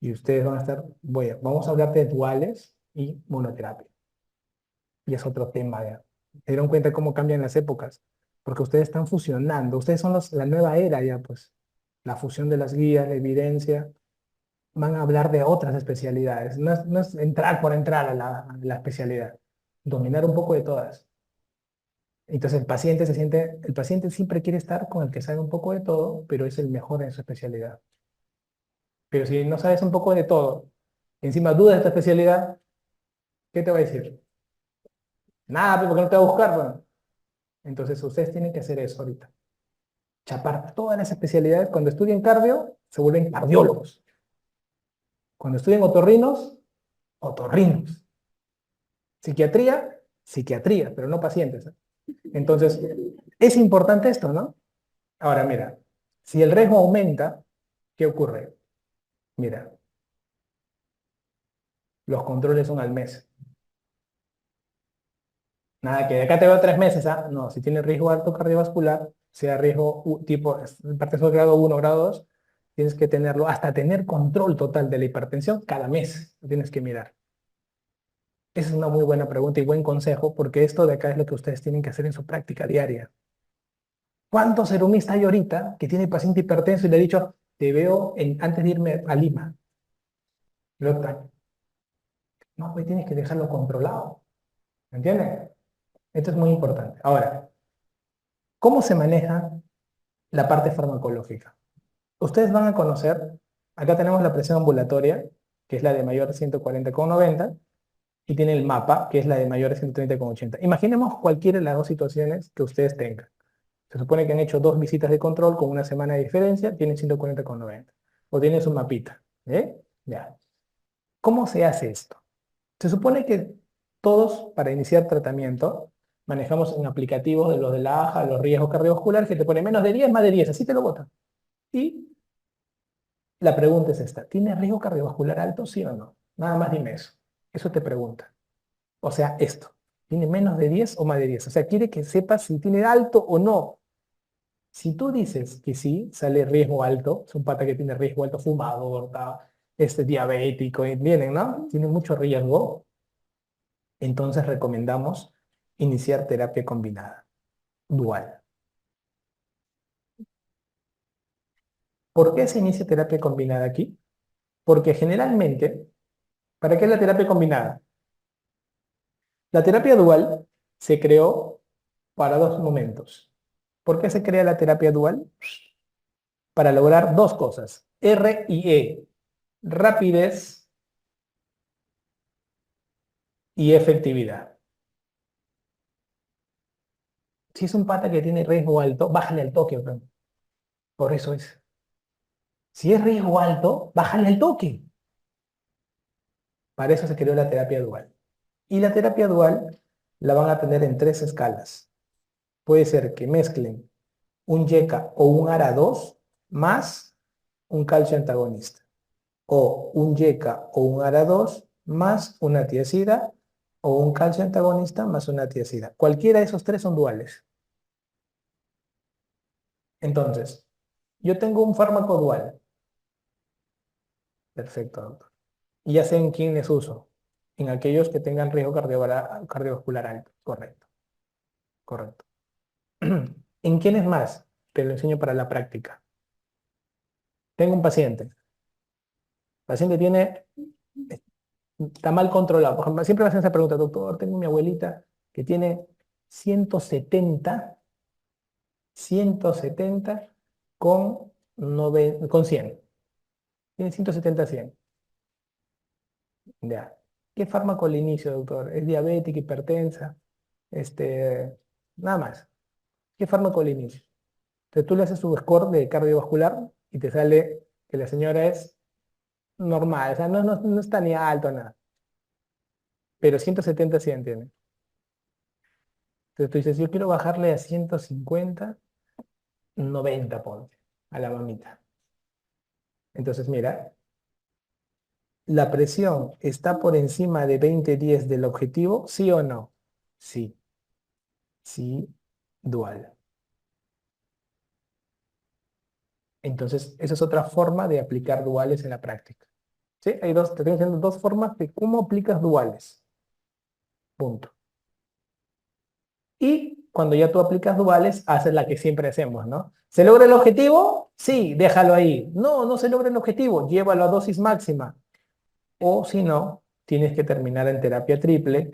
Y ustedes van a estar, vamos a hablar de duales y monoterapia. Y es otro tema ya. Se dieron cuenta cómo cambian las épocas, porque ustedes están fusionando, ustedes son la nueva era ya, pues. La fusión de las guías, la evidencia, van a hablar de otras especialidades. No es entrar por entrar a la especialidad. Dominar un poco de todas. Entonces el paciente siempre quiere estar con el que sabe un poco de todo, pero es el mejor en su especialidad. Pero si no sabes un poco de todo, encima dudas de tu especialidad, ¿qué te va a decir? Nada, pues, ¿por qué no te va a buscar? Bueno, entonces ustedes tienen que hacer eso ahorita. Chapar todas las especialidades. Cuando estudian cardio, se vuelven cardiólogos. Cuando estudian otorrinos, otorrinos. Psiquiatría, psiquiatría, pero no pacientes, ¿eh? Entonces, es importante esto, ¿no? Ahora, mira, si el riesgo aumenta, ¿qué ocurre? Mira, los controles son al mes. Nada, que de acá te veo 3 meses, ¿ah? No, si tiene riesgo alto cardiovascular, sea riesgo tipo, parte de grado 1, grado 2, tienes que tenerlo hasta tener control total de la hipertensión cada mes. Lo tienes que mirar. Esa es una muy buena pregunta y buen consejo, porque esto de acá es lo que ustedes tienen que hacer en su práctica diaria. ¿Cuántos serumistas hay ahorita que tiene paciente hipertenso y le he dicho, te veo antes de irme a Lima? Lo- No, pues tienes que dejarlo controlado. ¿Me entiendes? Esto es muy importante. Ahora, ¿cómo se maneja la parte farmacológica? Ustedes van a conocer, acá tenemos la presión ambulatoria, que es la de mayor 140,90, y tiene el mapa, que es la de mayor 130,80. Imaginemos cualquiera de las dos situaciones que ustedes tengan. Se supone que han hecho 2 visitas de control con una semana de diferencia, tienen 140,90. O tienen su mapita. ¿Eh? Ya. ¿Cómo se hace esto? Se supone que todos, para iniciar tratamiento, manejamos un aplicativo de los de la AJA, los riesgos cardiovasculares, que te pone menos de 10, más de 10, así te lo botan. Y la pregunta es esta, ¿tiene riesgo cardiovascular alto, sí o no? Nada más dime eso. Eso te pregunta. O sea, esto, ¿tiene menos de 10 o más de 10? O sea, quiere que sepas si tiene alto o no. Si tú dices que sí, sale riesgo alto, es un pata que tiene riesgo alto, fumador, diabético, y vienen, ¿no? Tiene mucho riesgo, entonces recomendamos iniciar terapia combinada, dual. ¿Por qué se inicia terapia combinada aquí? Porque generalmente, ¿para qué es la terapia combinada? La terapia dual se creó para dos momentos. ¿Por qué se crea la terapia dual? Para lograr dos cosas, R y E, rapidez y efectividad. Si es un pata que tiene riesgo alto, bájale al toque, bro. Por eso es. Si es riesgo alto, bájale al toque. Para eso se creó la terapia dual. Y la terapia dual la van a tener en 3 escalas. Puede ser que mezclen un YECA o un ARA2 más un calcio antagonista. O un YECA o un ARA2 más una tiazida o un calcio antagonista más una tiazida. Cualquiera de esos tres son duales. Entonces, yo tengo un fármaco dual. Perfecto, doctor. Y ya sé en quiénes uso. En aquellos que tengan riesgo cardiovascular alto. Correcto, correcto. ¿En quiénes más? Te lo enseño para la práctica. Tengo un paciente. El paciente está mal controlado. Por ejemplo, siempre me hacen esa pregunta, doctor, tengo mi abuelita que tiene 170, 170 con 100. Tiene 170, 100. Ya. ¿Qué fármaco le inicio, doctor? ¿Es diabética, hipertensa? Nada más. ¿Qué fármaco le inicio? Entonces tú le haces su score de cardiovascular y te sale que la señora es normal, o sea, no está ni alto nada, pero 170 sí entiende. Entonces tú dices, yo quiero bajarle a 150, 90 ponte, a la mamita. Entonces mira, ¿la presión está por encima de 20/10 del objetivo? ¿Sí o no? Sí, sí, dual. Entonces, esa es otra forma de aplicar duales en la práctica. ¿Sí? Te estoy diciendo dos formas de cómo aplicas duales. Punto. Y cuando ya tú aplicas duales, haces la que siempre hacemos, ¿no? ¿Se logra el objetivo? Sí, déjalo ahí. No, no se logra el objetivo, llévalo a dosis máxima. O si no, tienes que terminar en terapia triple.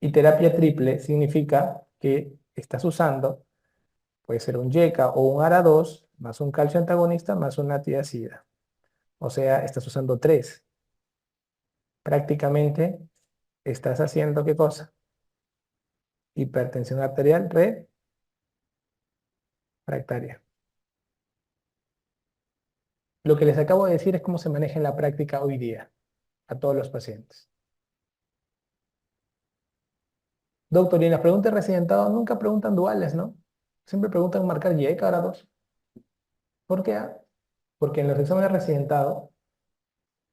Y terapia triple significa que estás usando, puede ser un YECA o un ARA2, más un calcio antagonista, más una tiazida. O sea, estás usando tres. Prácticamente estás haciendo ¿qué cosa? Hipertensión arterial refractaria. Lo que les acabo de decir es cómo se maneja en la práctica hoy día a todos los pacientes. Doctor, y en las preguntas de residentado nunca preguntan duales, ¿no? Siempre preguntan marcar YECA, ARA2. ¿Por qué? Porque en los exámenes de residentado,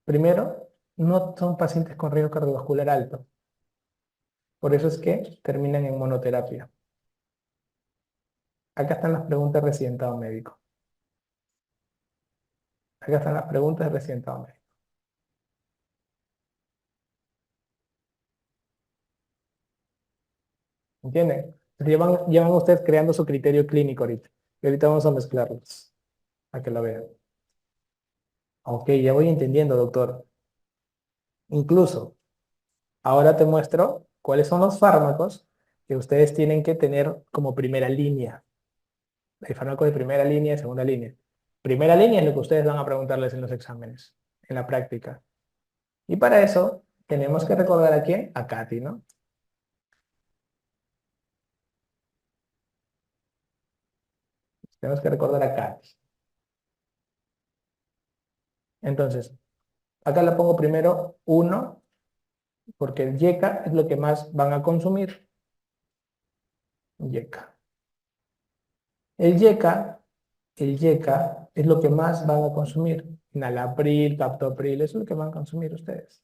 primero, no son pacientes con riesgo cardiovascular alto. Por eso es que terminan en monoterapia. Acá están las preguntas de residentado médico. Acá están las preguntas de residentado médico. ¿Entienden? Ya van ustedes creando su criterio clínico ahorita. Y ahorita vamos a mezclarlos, a que lo vean. Ok, ya voy entendiendo, doctor. Incluso, ahora te muestro cuáles son los fármacos que ustedes tienen que tener como primera línea. Hay fármacos de primera línea y segunda línea. Primera línea es lo que ustedes van a preguntarles en los exámenes, en la práctica. Y para eso tenemos que recordar a quién, a Katy, ¿no? Tenemos que recordar a Katy. Entonces, acá la pongo primero 1, porque el YECA es lo que más van a consumir. YECA. El YECA, el YECA es lo que más van a consumir. Enalapril, captopril, eso es lo que van a consumir ustedes.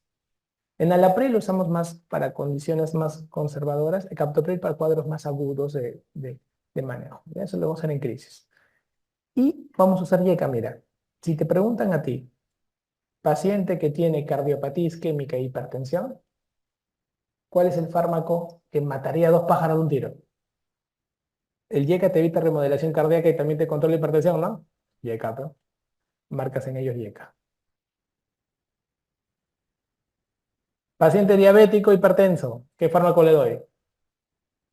Enalapril lo usamos más para condiciones más conservadoras, el captopril para cuadros más agudos de manejo. Eso lo vamos a hacer en crisis. Y vamos a usar YECA, mira. Si te preguntan a ti, paciente que tiene cardiopatía isquémica e hipertensión, ¿cuál es el fármaco que mataría a dos pájaros de un tiro? El YECA te evita remodelación cardíaca y también te controla hipertensión, ¿no? YECA, pero marcas en ellos YECA. Paciente diabético hipertenso, ¿qué fármaco le doy?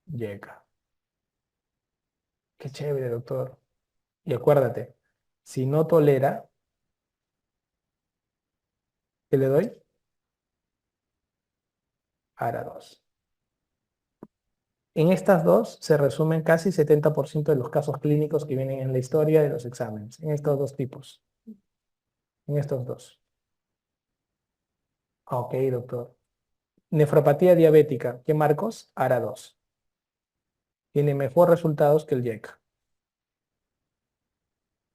YECA. Qué chévere, doctor. Y acuérdate, si no tolera, ¿qué le doy? ARA2. En estas dos se resumen casi 70% de los casos clínicos que vienen en la historia de los exámenes, en estos dos tipos, en estos dos. Ok, doctor. Nefropatía diabética, ¿qué marcos? ARA2. Tiene mejor resultados que el YECA.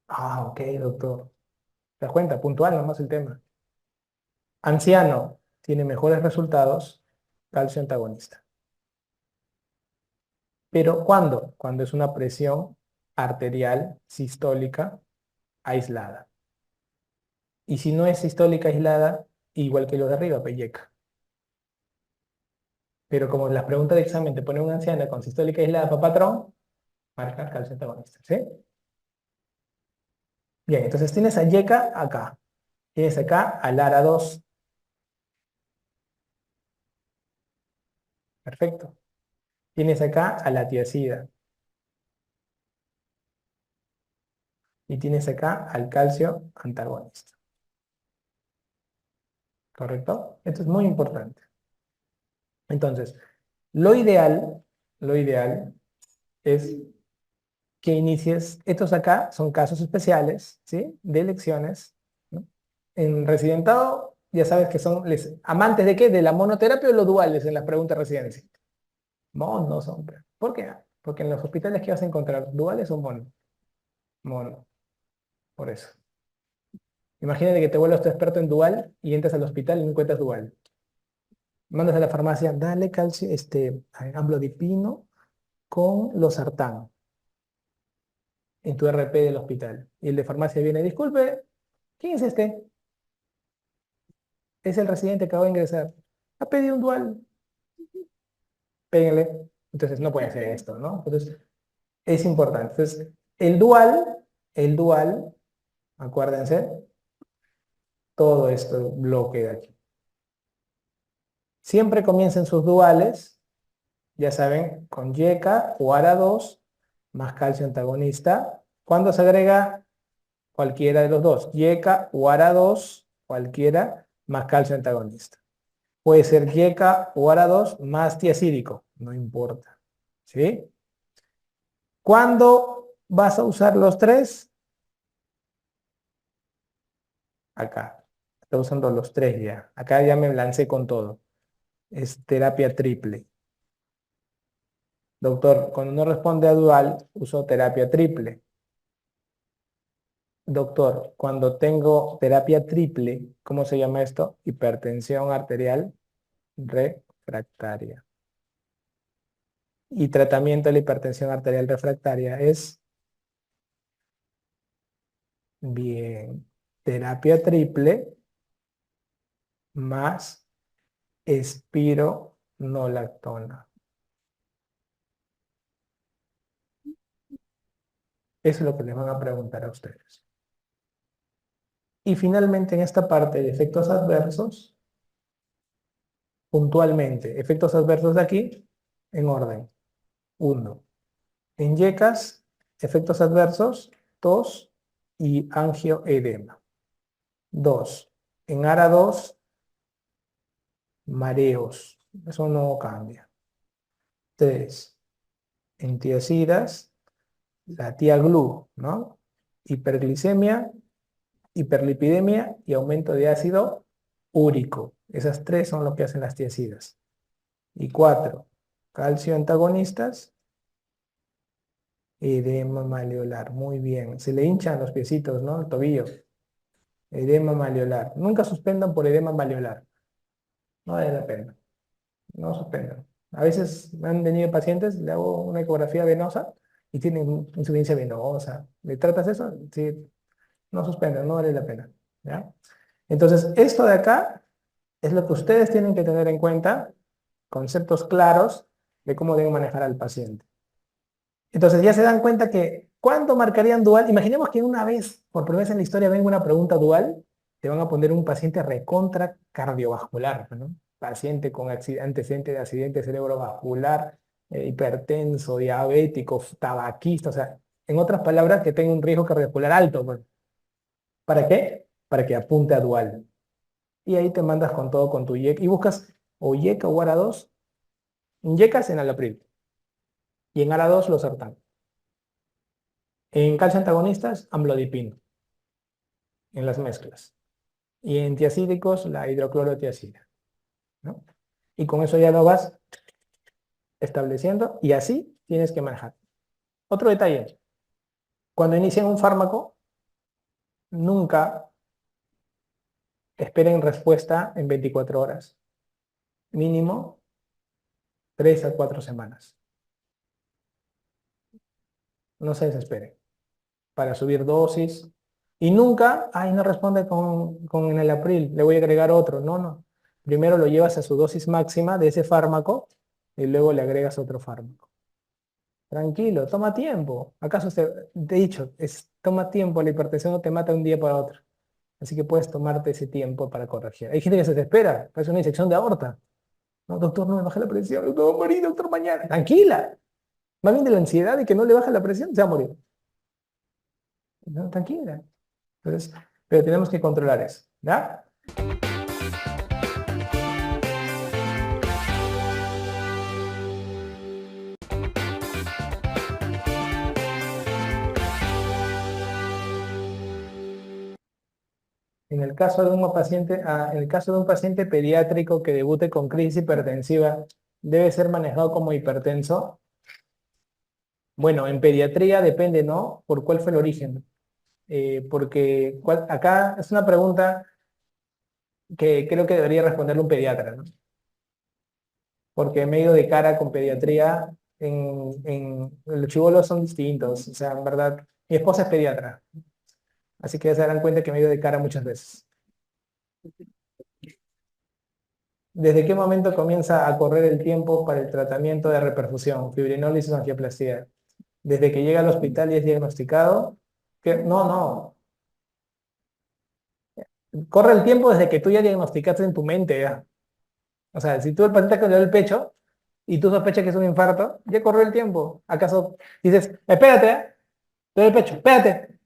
Ah, ok, doctor. ¿Te das cuenta? Puntual nomás el tema. Anciano, tiene mejores resultados, calcio antagonista. ¿Pero cuándo? Cuando es una presión arterial sistólica aislada. Y si no es sistólica aislada, igual que los de arriba, pelleca. Pero como las preguntas de examen te ponen una anciana con sistólica aislada para patrón, marca calcio antagonista, ¿sí? Bien, entonces tienes a YECA acá. Tienes acá al ARA2. Perfecto. Tienes acá a la tiazida. Y tienes acá al calcio antagonista. ¿Correcto? Esto es muy importante. Entonces, lo ideal es que inicies, estos acá son casos especiales, ¿sí? De elecciones, ¿no? En residentado, ya sabes que son amantes de qué, de la monoterapia o los duales en las preguntas de residencia. Mono son. ¿Por qué? Porque en los hospitales que vas a encontrar, duales o mono. Mono, por eso. Imagínate que te vuelvas tu experto en dual y entras al hospital y no encuentras dual. Mandas a la farmacia, dale calcio, amlodipino con losartán en tu RP del hospital. Y el de farmacia viene, disculpe, ¿quién es este? Es el residente que acaba de ingresar. Ha pedido un dual. Péguenle. Entonces no puede ser esto, ¿no? Entonces es importante. Entonces el dual, acuérdense, todo esto bloque de aquí. Siempre comiencen sus duales, ya saben, con YK o ARA2 más calcio antagonista. ¿Cuándo se agrega? Cualquiera de los dos. YK o ARA2, cualquiera, más calcio antagonista. Puede ser YK o ARA2 más tiacídico, no importa. ¿Sí? ¿Cuándo vas a usar los tres? Acá. Estoy usando los tres ya. Acá ya me lancé con todo. Es terapia triple. Doctor, cuando no responde a dual, uso terapia triple. Doctor, cuando tengo terapia triple, ¿cómo se llama esto? Hipertensión arterial refractaria. Y tratamiento de la hipertensión arterial refractaria es, bien, terapia triple más espironolactona. Eso es lo que les van a preguntar a ustedes. Y finalmente en esta parte de efectos adversos, puntualmente, efectos adversos de aquí, en orden. 1. En yecas, efectos adversos, tos y angioedema. 2. En ARA2, mareos. Eso no cambia. 3. En tiazidas, la tiaglu, ¿no? Hiperglicemia, hiperlipidemia y aumento de ácido úrico. Esas tres son lo que hacen las tiazidas. Y 4. Calcio antagonistas, edema maleolar. Muy bien. Se le hinchan los piecitos, ¿no? El tobillo. Edema maleolar. Nunca suspendan por edema maleolar. No vale la pena. No suspendan. A veces me han venido pacientes, le hago una ecografía venosa y tienen insuficiencia venosa. ¿Le tratas eso? Sí. No suspendan, no vale la pena. ¿Ya? Entonces, esto de acá es lo que ustedes tienen que tener en cuenta, conceptos claros de cómo deben manejar al paciente. Entonces ya se dan cuenta que ¿cuándo marcarían dual? Imaginemos que una vez, por primera vez en la historia, venga una pregunta dual, te van a poner un paciente recontra cardiovascular, ¿no? Paciente con antecedente de accidente cerebrovascular, hipertenso, diabético, tabaquista, o sea, en otras palabras, que tenga un riesgo cardiovascular alto, pues. ¿Para qué? Para que apunte a dual. Y ahí te mandas con todo con tu YEC y buscas o YEC o ARA2, YECAS en alapril y en ARA2 los sartán. En calcio antagonistas, amlodipino, en las mezclas. Y en tiacídicos, la hidroclorotiacida, ¿no? Y con eso ya lo vas estableciendo y así tienes que manejar. Otro detalle, cuando inician un fármaco, nunca esperen respuesta en 24 horas. Mínimo 3 a 4 semanas. No se desesperen. Para subir dosis. Y nunca, ay, no responde con el April, le voy a agregar otro. No, no. Primero lo llevas a su dosis máxima de ese fármaco y luego le agregas otro fármaco. Tranquilo, toma tiempo. ¿Acaso te he dicho, toma tiempo, la hipertensión no te mata de un día para otro? Así que puedes tomarte ese tiempo para corregir. Hay gente que se desespera, parece una disección de aorta. No, doctor, no me baja la presión, no voy a morir, doctor, mañana. Tranquila. Más bien de la ansiedad de que no le baja la presión, se va a morir. No, tranquila. Entonces, pero tenemos que controlar eso, ¿ya? En el caso de un paciente pediátrico que debute con crisis hipertensiva, ¿debe ser manejado como hipertenso? Bueno, en pediatría depende, ¿no? ¿Por cuál fue el origen? Porque acá es una pregunta que creo que debería responderle un pediatra, ¿no? Porque medio de cara con pediatría, los chibolos son distintos, o sea, en verdad, mi esposa es pediatra, así que se darán cuenta que medio de cara muchas veces. ¿Desde qué momento comienza a correr el tiempo para el tratamiento de reperfusión, fibrinólisis o angioplastia? ¿Desde que llega al hospital y es diagnosticado? No, no. Corre el tiempo desde que tú ya diagnosticaste en tu mente, ya. O sea, si tú el paciente que le da el pecho y tú sospechas que es un infarto, ya corrió el tiempo. ¿Acaso dices, espérate, te doy el pecho, espérate,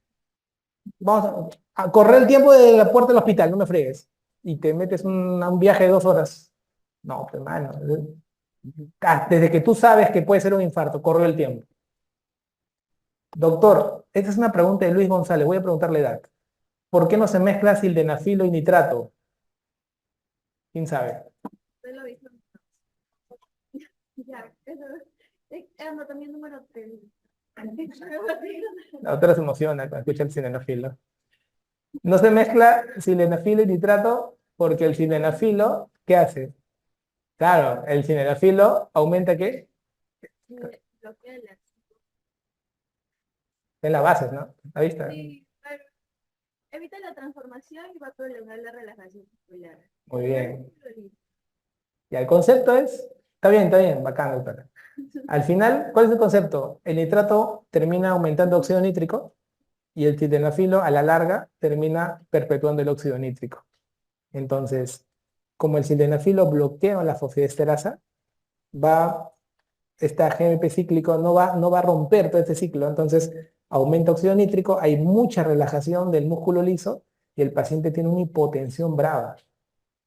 vamos a correr el tiempo de la puerta del hospital, no me fregues? Y te metes a un viaje de 2 horas. No, pues, hermano. Desde que tú sabes que puede ser un infarto, corrió el tiempo. Doctor, esta es una pregunta de Luis González, voy a preguntarle edad. ¿Por qué no se mezcla sildenafilo y nitrato? ¿Quién sabe? Usted lo hizo. Ya, eso es también número 3. La otra se emociona cuando escucha el sildenafilo. No se mezcla sildenafilo y nitrato porque el sildenafilo, ¿qué hace? Claro, el sildenafilo aumenta ¿qué? En las bases, ¿no? Ahí está. Sí, claro. Evita la transformación y va a prolongar la relajación muscular. Muy bien. Y el concepto es, está bien, bacán, doctora. Al final, ¿cuál es el concepto? El nitrato termina aumentando óxido nítrico y el sildenafilo a la larga termina perpetuando el óxido nítrico. Entonces, como el sildenafilo bloquea la fosfodiesterasa, este GMP cíclico no va a romper todo este ciclo, entonces aumenta óxido nítrico, hay mucha relajación del músculo liso y el paciente tiene una hipotensión brava.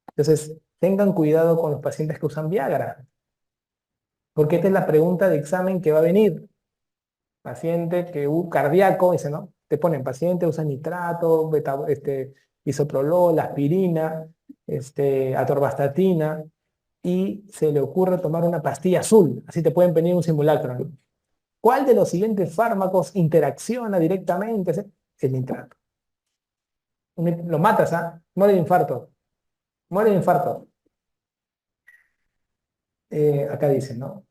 Entonces, tengan cuidado con los pacientes que usan Viagra, porque esta es la pregunta de examen que va a venir. Paciente que cardíaco, dice, ¿no? Te ponen paciente, usa nitrato, bisoprolol, aspirina, atorvastatina, y se le ocurre tomar una pastilla azul, así te pueden pedir un simulacro, ¿no? ¿Cuál de los siguientes fármacos interacciona directamente? El nitrato. Lo matas, ¿ah? Muere de infarto. Muere de infarto. Acá dice, ¿no?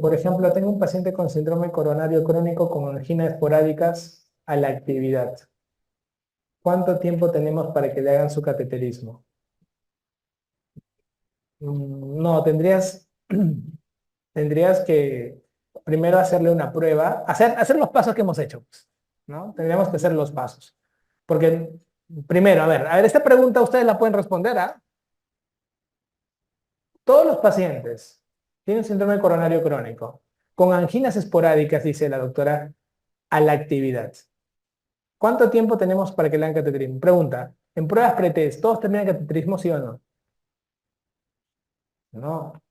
Por ejemplo, tengo un paciente con síndrome coronario crónico con anginas esporádicas a la actividad. ¿Cuánto tiempo tenemos para que le hagan su cateterismo? No, tendrías que primero hacerle una prueba, hacer los pasos que hemos hecho, pues, ¿no? Tendríamos que hacer los pasos. Porque, primero, a ver, esta pregunta ustedes la pueden responder, ¿ah? Todos los pacientes tienen síndrome coronario crónico, con anginas esporádicas, dice la doctora, a la actividad. ¿Cuánto tiempo tenemos para que le hagan cateterismo? Pregunta, en pruebas pretest, ¿todos terminan cateterismo, sí o no? No,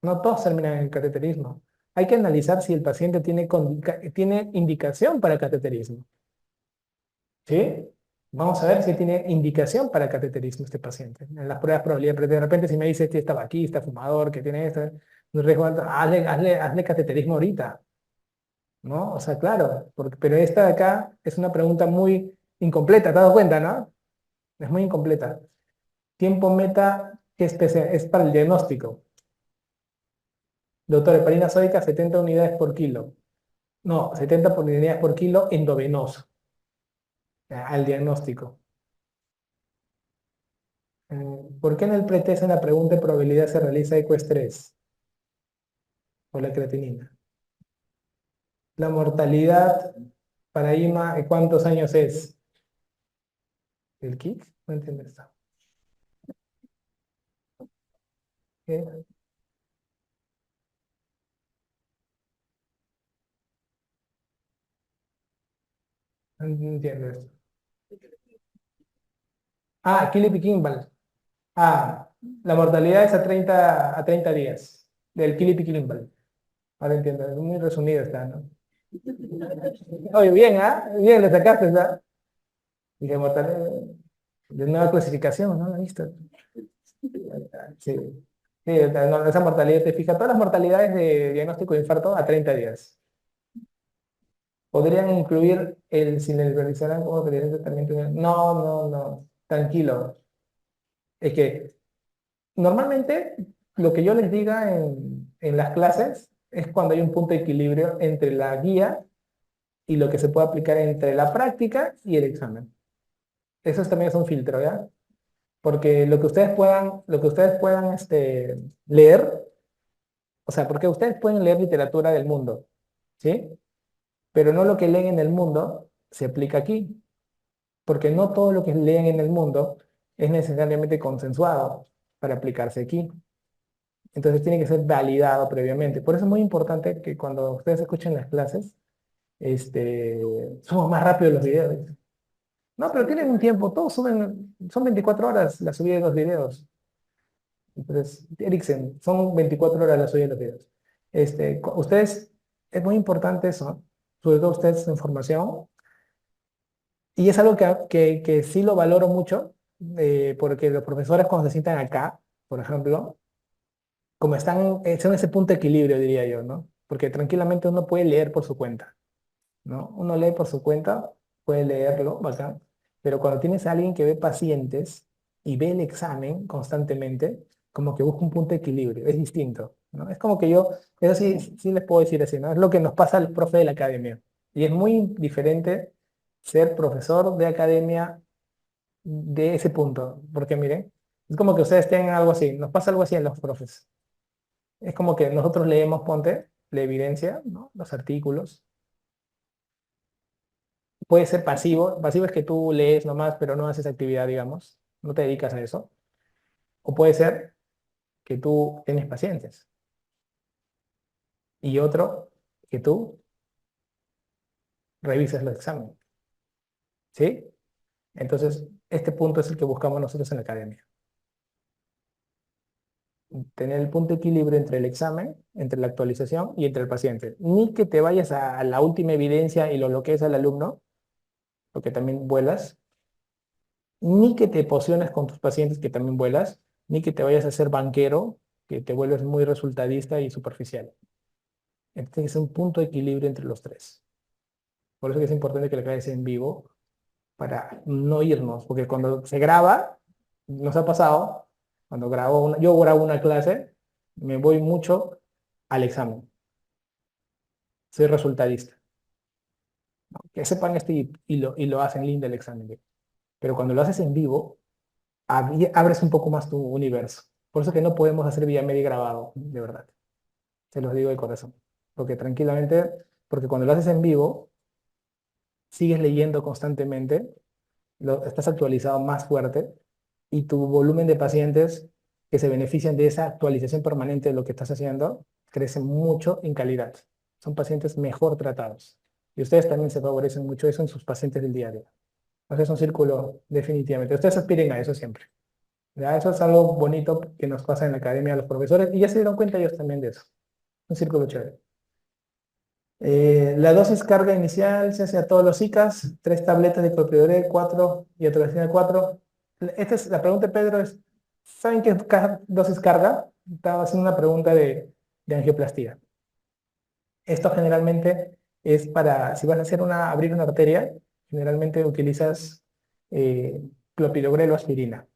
no todos terminan en cateterismo. Hay que analizar si el paciente tiene indicación para cateterismo. ¿Sí? Vamos a ver si tiene indicación para cateterismo este paciente. En las pruebas de probabilidad, de repente si me dice este tabaquista, fumador, que tiene esto, un riesgo alto, hazle cateterismo ahorita. ¿No? O sea, claro, pero esta de acá es una pregunta muy incompleta, ¿te has dado cuenta, no? Es muy incompleta. Tiempo meta, ¿qué es para el diagnóstico? Doctor, heparina sódica, 70 unidades por kilo. No, 70 unidades por kilo endovenoso. Al diagnóstico. ¿Por qué en el pretest en la pregunta de probabilidad se realiza ecoestrés? O la creatinina. La mortalidad para IMA, ¿cuántos años es? ¿El kit? No entiendo esto. ¿Qué? No entiendo esto. Ah, Philip y Kimball. Ah, la mortalidad es a treinta días del Philip y Kimball. Ahora entiendo, es muy resumido está, ¿no? Oye, bien, ¿ah? Bien, le sacaste, ¿verdad? Dije, mortalidad de nueva clasificación, ¿no? ¿La viste? Sí. Sí, no, esa mortalidad te fija. Todas las mortalidades de diagnóstico de infarto a 30 días. ¿Podrían incluir el silenciarán como presidente también? No, no, no. Tranquilo. Es que normalmente lo que yo les diga en las clases es cuando hay un punto de equilibrio entre la guía y lo que se puede aplicar entre la práctica y el examen. Eso también es un filtro, ¿ya? Porque lo que ustedes puedan leer, o sea, porque ustedes pueden leer literatura del mundo, ¿sí? Pero no lo que leen en el mundo se aplica aquí, porque no todo lo que leen en el mundo es necesariamente consensuado para aplicarse aquí. Entonces tiene que ser validado previamente. Por eso es muy importante que cuando ustedes escuchen las clases, suban más rápido los videos. No, pero tienen un tiempo, todos suben, son 24 horas la subida de los videos. Entonces, Eriksen, son 24 horas la subida de los videos. Ustedes, es muy importante eso, sobre todo ustedes su información, y es algo que sí lo valoro mucho, porque los profesores cuando se sientan acá, por ejemplo, como están, son ese punto de equilibrio, diría yo, ¿no? Porque tranquilamente uno puede leer por su cuenta, ¿no? Uno lee por su cuenta, puede leerlo, bacán, pero cuando tienes a alguien que ve pacientes y ve el examen constantemente, como que busca un punto de equilibrio, es distinto, ¿no? Es como que yo, eso sí les puedo decir así, ¿no? Es lo que nos pasa al profe de la academia. Y es muy diferente ser profesor de academia de ese punto, porque miren, es como que ustedes tengan algo así, nos pasa algo así en los profes. Es como que nosotros leemos, ponte, la evidencia, ¿no? Los artículos. Puede ser pasivo. Pasivo es que tú lees nomás, pero no haces actividad, digamos. No te dedicas a eso. O puede ser que tú tienes pacientes. Y otro, que tú revisas los exámenes. ¿Sí? Entonces, este punto es el que buscamos nosotros en la academia. Tener el punto de equilibrio entre el examen, entre la actualización y entre el paciente. Ni que te vayas a la última evidencia y lo bloquees al alumno, porque también vuelas, ni que te pociones con tus pacientes, que también vuelas, ni que te vayas a ser banquero, que te vuelves muy resultadista y superficial. Entonces es un punto de equilibrio entre los tres. Por eso que es importante que la clase sea en vivo, para no irnos, porque cuando se graba, nos ha pasado, cuando yo grabo una clase, me voy mucho al examen. Soy resultadista. ¿No? Que sepan esto y lo hacen lindo el examen. Pero cuando lo haces en vivo, abres un poco más tu universo. Por eso que no podemos hacer vía media grabado, de verdad. Se los digo de corazón. Porque tranquilamente, porque cuando lo haces en vivo, sigues leyendo constantemente, estás actualizado más fuerte y tu volumen de pacientes que se benefician de esa actualización permanente de lo que estás haciendo crece mucho en calidad. Son pacientes mejor tratados. Y ustedes también se favorecen mucho eso en sus pacientes del diario. Entonces es un círculo definitivamente. Ustedes aspiren a eso siempre. ¿Ya? Eso es algo bonito que nos pasa en la academia a los profesores y ya se dieron cuenta ellos también de eso. Un círculo chévere. La dosis carga inicial se hace a todos los ICAs, 3 tabletas de clopidogrel, 4 y atorvastatina 4. La pregunta de Pedro es, ¿saben qué es dosis carga? Estaba haciendo una pregunta de angioplastía. Esto generalmente es para, si vas a abrir una arteria, generalmente utilizas clopidogrel o aspirina.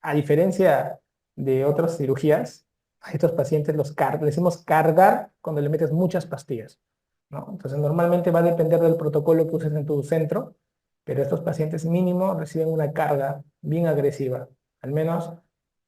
A diferencia de otras cirugías, a estos pacientes le decimos cargar cuando le metes muchas pastillas, ¿no? Entonces, normalmente va a depender del protocolo que uses en tu centro, pero estos pacientes mínimo reciben una carga bien agresiva, al menos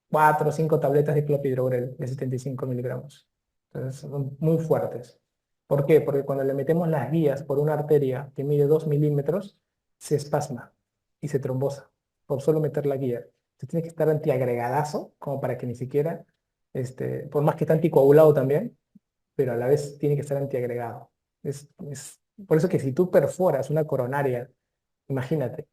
4 o 5 tabletas de clopidogrel de 75 miligramos. Entonces, son muy fuertes. ¿Por qué? Porque cuando le metemos las guías por una arteria que mide 2 milímetros, se espasma y se trombosa por solo meter la guía. Entonces tiene que estar antiagregadazo, como para que ni siquiera, por más que está anticoagulado también, pero a la vez tiene que estar antiagregado. Por eso que si tú perforas una coronaria, imagínate,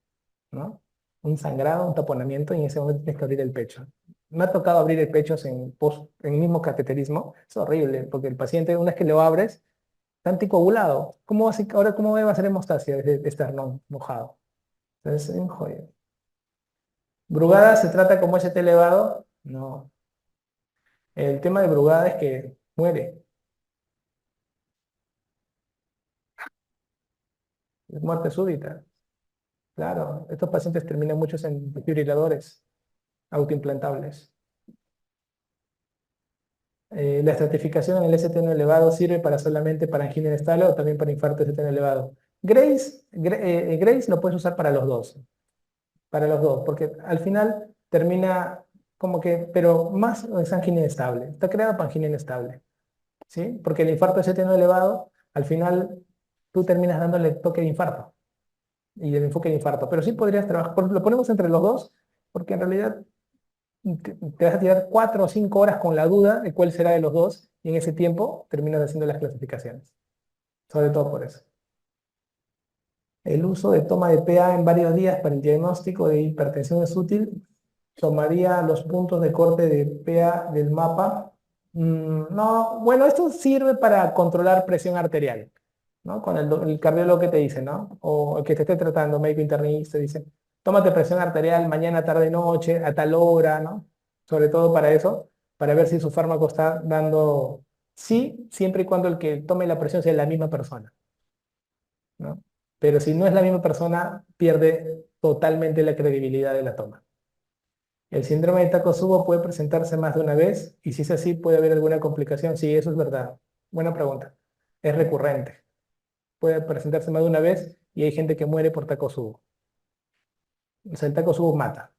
¿no? Un sangrado, un taponamiento, y en ese momento tienes que abrir el pecho. Me ha tocado abrir el pecho en el mismo cateterismo. Es horrible, porque el paciente, una vez que lo abres, está anticoagulado. Ahora, ¿cómo va a hacer hemostasia de esternón mojado? Entonces, es un jodido. ¿Brugada se trata como ST elevado? No. El tema de Brugada es que muere. Es muerte súbita. Claro, estos pacientes terminan muchos en desfibriladores autoimplantables. La estratificación en el ST no elevado sirve solamente para angina inestable o también para infarto ST no elevado. Grace lo puedes usar para los dos, porque al final termina como que, pero más es angina inestable, está creada para angina inestable, ¿sí? Porque el infarto ese seno elevado, al final tú terminas dándole toque de infarto y el enfoque de infarto, pero sí podrías trabajar, lo ponemos entre los dos, porque en realidad te vas a tirar 4 o 5 horas con la duda de cuál será de los dos, y en ese tiempo terminas haciendo las clasificaciones, sobre todo por eso. El uso de toma de PA en varios días para el diagnóstico de hipertensión es útil. Tomaría los puntos de corte de PA del mapa. No, bueno, esto sirve para controlar presión arterial, ¿no? Con el cardiólogo que te dice, ¿no? O el que te esté tratando, médico internista, dice, tómate presión arterial mañana, tarde, noche, a tal hora, ¿no? Sobre todo para eso, para ver si su fármaco está dando sí, siempre y cuando el que tome la presión sea la misma persona, ¿no? Pero si no es la misma persona, pierde totalmente la credibilidad de la toma. El síndrome de Takotsubo puede presentarse más de una vez y si es así, puede haber alguna complicación. Sí, eso es verdad. Buena pregunta. Es recurrente. Puede presentarse más de una vez y hay gente que muere por Takotsubo. O sea, el Takotsubo mata.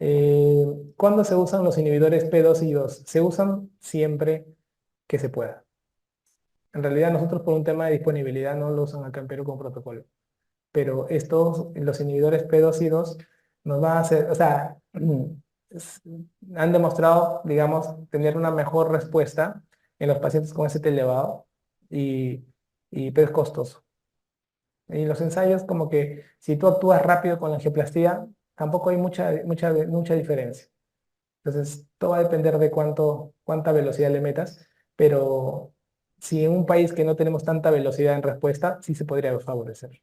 Eh, ¿Cuándo se usan los inhibidores P2 y 2? Se usan siempre que se pueda. En realidad nosotros por un tema de disponibilidad no lo usan acá en Perú con protocolo. Pero estos, los inhibidores P2 y 2 nos van a hacer, o sea, es- han demostrado, digamos, tener una mejor respuesta en los pacientes con ST elevado y, pero es costoso. Y los ensayos, como que si tú actúas rápido con la angioplastía, tampoco hay mucha diferencia. Entonces, todo va a depender de cuánta velocidad le metas, pero si en un país que no tenemos tanta velocidad en respuesta, sí se podría favorecer.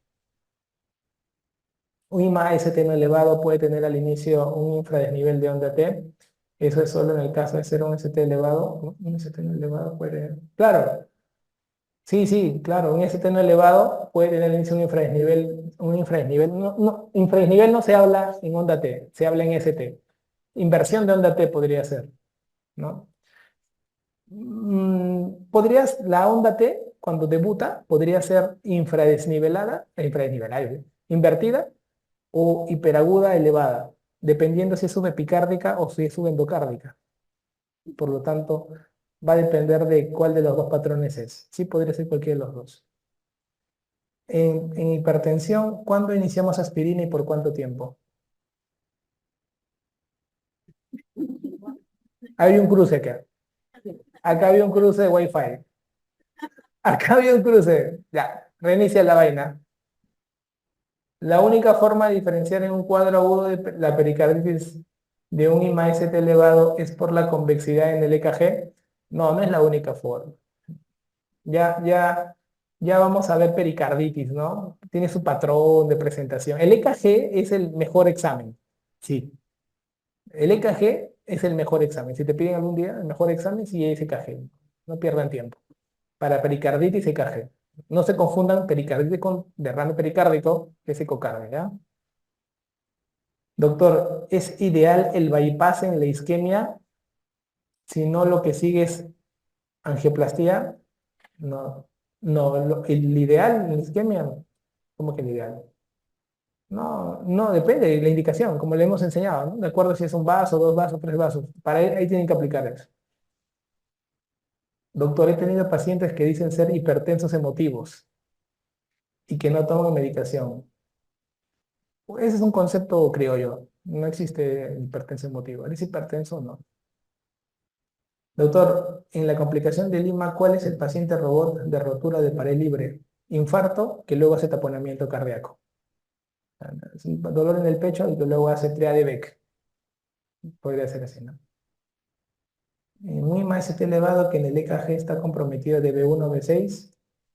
Un IMA-ST no elevado puede tener al inicio un infradesnivel de onda T. Eso es solo en el caso de ser un ST elevado. Un ST no elevado puede... Claro, sí, sí, claro. Un ST no elevado puede tener al inicio un infradesnivel. Un infradesnivel. Infradesnivel no se habla en onda T, se habla en ST. Inversión de onda T podría ser, ¿no? La onda T, cuando debuta, podría ser infradesnivelada, invertida o hiperaguda elevada, dependiendo si es subepicárdica o si es subendocárdica. Por lo tanto, va a depender de cuál de los dos patrones es. Sí, podría ser cualquiera de los dos. En hipertensión, ¿cuándo iniciamos aspirina y por cuánto tiempo? Hay un cruce acá. Acá había un cruce de Wi-Fi. Acá había un cruce. Ya, reinicia la vaina. La única forma de diferenciar en un cuadro agudo de la pericarditis de un IMA-ST elevado es por la convexidad en el EKG. No, no es la única forma. Ya, ya, ya vamos a ver pericarditis, ¿no? Tiene su patrón de presentación. El EKG es el mejor examen. Sí, el EKG es el mejor examen. Si te piden algún día, el mejor examen sí es EKG. No pierdan tiempo. Para pericarditis, EKG. No se confundan pericarditis con derrame pericárdico, que es ecocardia, ¿ya? Doctor, ¿es ideal el bypass en la isquemia? Si no, lo que sigue es angioplastía. No, no, el ideal en la isquemia, no. ¿Cómo que el ideal? No, no, depende de la indicación, como le hemos enseñado, ¿no? De acuerdo si es un vaso, 2 vasos, 3 vasos. Para ahí tienen que aplicar eso. Doctor, he tenido pacientes que dicen ser hipertensos emotivos y que no toman medicación. Ese es un concepto criollo. No existe hipertenso emotivo. ¿Eres hipertenso o no? Doctor, en la complicación de Lima, ¿cuál es el paciente robot de rotura de pared libre? Infarto, que luego hace taponamiento cardíaco. Es un dolor en el pecho y que luego hace tria de Beck. Podría ser así, ¿no? Muy más ST elevado que en el EKG está comprometido de B1 B6,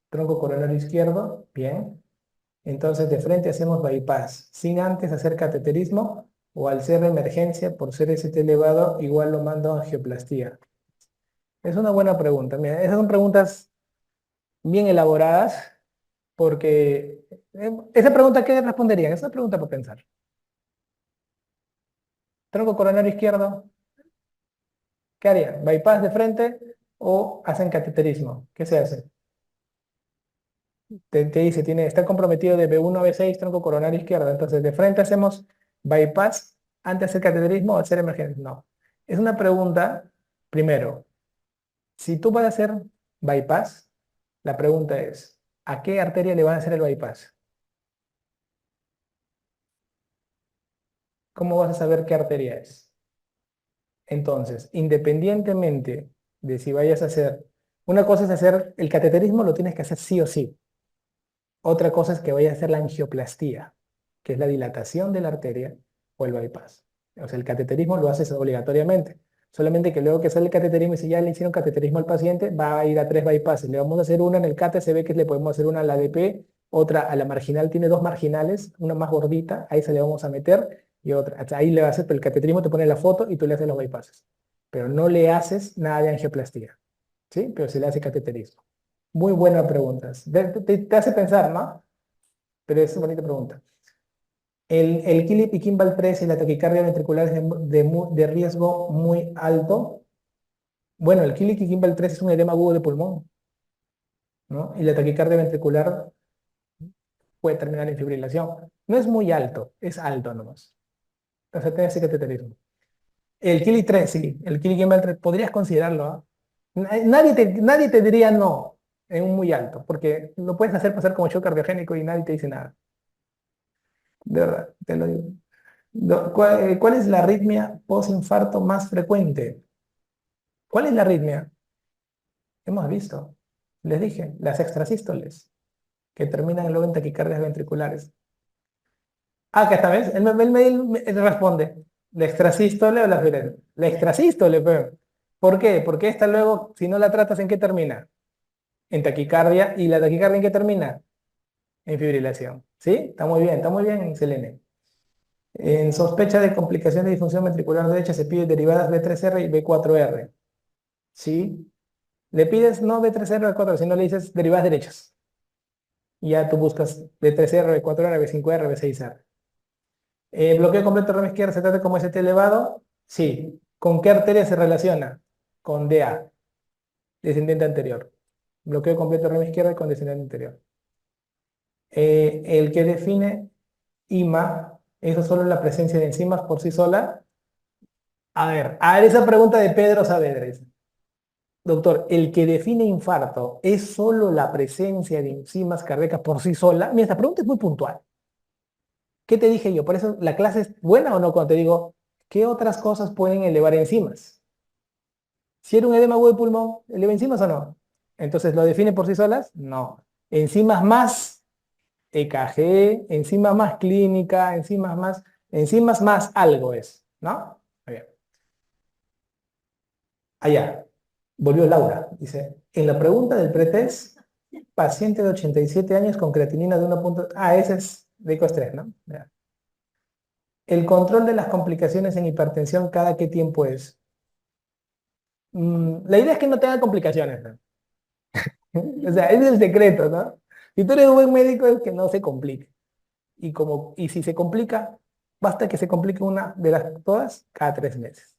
tronco coronario izquierdo, bien. Entonces de frente hacemos bypass, sin antes hacer cateterismo o al ser de emergencia por ser ST elevado, igual lo mando a angioplastía. Es una buena pregunta. Mira, esas son preguntas bien elaboradas porque esa pregunta, ¿qué responderían? Es una pregunta para pensar. Tronco coronario izquierdo, ¿qué harían? ¿Bypass de frente o hacen cateterismo? ¿Qué se hace? Te dice, está comprometido de B1 a B6, tronco coronario izquierdo. Entonces, de frente hacemos ¿Bypass antes de hacer cateterismo o hacer emergencia? No. Es una pregunta, primero, si tú vas a hacer bypass, la pregunta es, ¿a qué arteria le van a hacer el bypass? ¿Cómo vas a saber qué arteria es? Entonces, independientemente de si vayas a hacer, una cosa es hacer el cateterismo, lo tienes que hacer sí o sí. Otra cosa es que vayas a hacer la angioplastía, que es la dilatación de la arteria o el bypass. O sea, el cateterismo lo haces obligatoriamente. Solamente que luego que sale el cateterismo y si ya le hicieron cateterismo al paciente, va a ir a 3 bypasses. Le vamos a hacer una en el cate, se ve que le podemos hacer una a la ADP, otra a la marginal, tiene 2 marginales, una más gordita, ahí se le vamos a meter y otra. Hasta ahí le va a hacer, pero el cateterismo te pone la foto y tú le haces los bypasses. Pero no le haces nada de angioplastía, ¿sí? Pero se le hace cateterismo. Muy buenas preguntas. Te hace pensar, ¿no? Pero es una bonita pregunta. El Killip y Kimball 3 y la taquicardia ventricular es de riesgo muy alto. Bueno, el Killip y Kimball 3 es un edema agudo de pulmón, ¿no? Y la taquicardia ventricular puede terminar en fibrilación. No es muy alto, es alto nomás. O sea, tiene ese cateterismo. El Killip 3, sí, el Killip Kimball 3, podrías considerarlo, ¿ah? Nadie te diría no en un muy alto, porque lo puedes hacer pasar como shock cardiogénico y nadie te dice nada. De verdad, te lo digo. ¿Cuál es la arritmia postinfarto más frecuente? ¿Cuál es la arritmia? Hemos visto. Les dije, las extrasístoles, que terminan luego en taquicardias ventriculares. Ah, que esta vez, él me responde, ¿la extrasístole o la fibril? La extrasístole, pero. ¿Por qué? Porque esta luego, si no la tratas, ¿en qué termina? En taquicardia. ¿Y la taquicardia en qué termina? En fibrilación. ¿Sí? Está muy bien, Selene. En sospecha de complicación de disfunción ventricular derecha se pide derivadas B3R y B4R. ¿Sí? Le pides no B3R o B4R, sino le dices derivadas derechas. Y ya tú buscas B3R, B4R, B5R, B6R. Bloqueo completo de rama izquierda se trata como ST elevado. Sí. ¿Con qué arteria se relaciona? Con DA, descendente anterior. Bloqueo completo de rama izquierda con descendente anterior. El que define IMA, eso solo es la presencia de enzimas por sí sola. A ver, esa pregunta de Pedro Saavedra. Doctor, el que define infarto es solo la presencia de enzimas cardíacas por sí sola. Mira, esta pregunta es muy puntual. ¿Qué te dije yo? Por eso la clase es buena o no cuando te digo, ¿qué otras cosas pueden elevar enzimas? Si era un edema agudo de pulmón, ¿eleva enzimas o no? Entonces, ¿lo define por sí solas? No. Enzimas más EKG, enzimas más clínica, enzimas más algo es, ¿no? Muy bien. Allá, volvió Laura, dice, en la pregunta del pretest, paciente de 87 años con creatinina de 1. Ah, ese es de estrés, ¿no? Ya. El control de las complicaciones en hipertensión, ¿cada qué tiempo es? La idea es que no tenga complicaciones, ¿no? O sea, ese es el secreto, ¿no? Si tú eres un buen médico es que no se complique. Y si se complica, basta que se complique una de las todas cada 3 meses.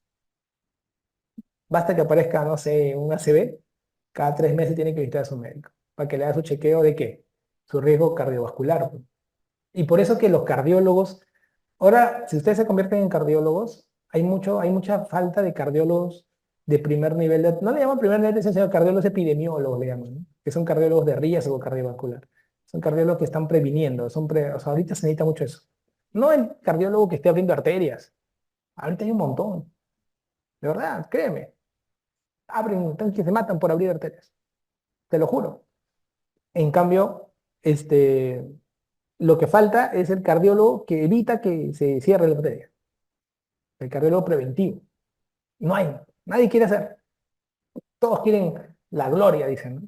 Basta que aparezca, no sé, un ACV, cada 3 meses tiene que visitar a su médico para que le haga su chequeo de qué, su riesgo cardiovascular, pues. Y por eso que los cardiólogos, ahora, si ustedes se convierten en cardiólogos, hay mucha falta de cardiólogos de primer nivel, no le llaman primer nivel de ciencia, sino cardiólogos epidemiólogos le llaman, ¿no? Que son cardiólogos de riesgo cardiovascular. Son cardiólogos que están previniendo, o sea, ahorita se necesita mucho eso. No el cardiólogo que esté abriendo arterias, ahorita hay un montón, de verdad, créeme. Abren, que se matan por abrir arterias, te lo juro. En cambio, lo que falta es el cardiólogo que evita que se cierre la arteria, el cardiólogo preventivo. No hay, nadie quiere hacer. Todos quieren la gloria, dicen, ¿no?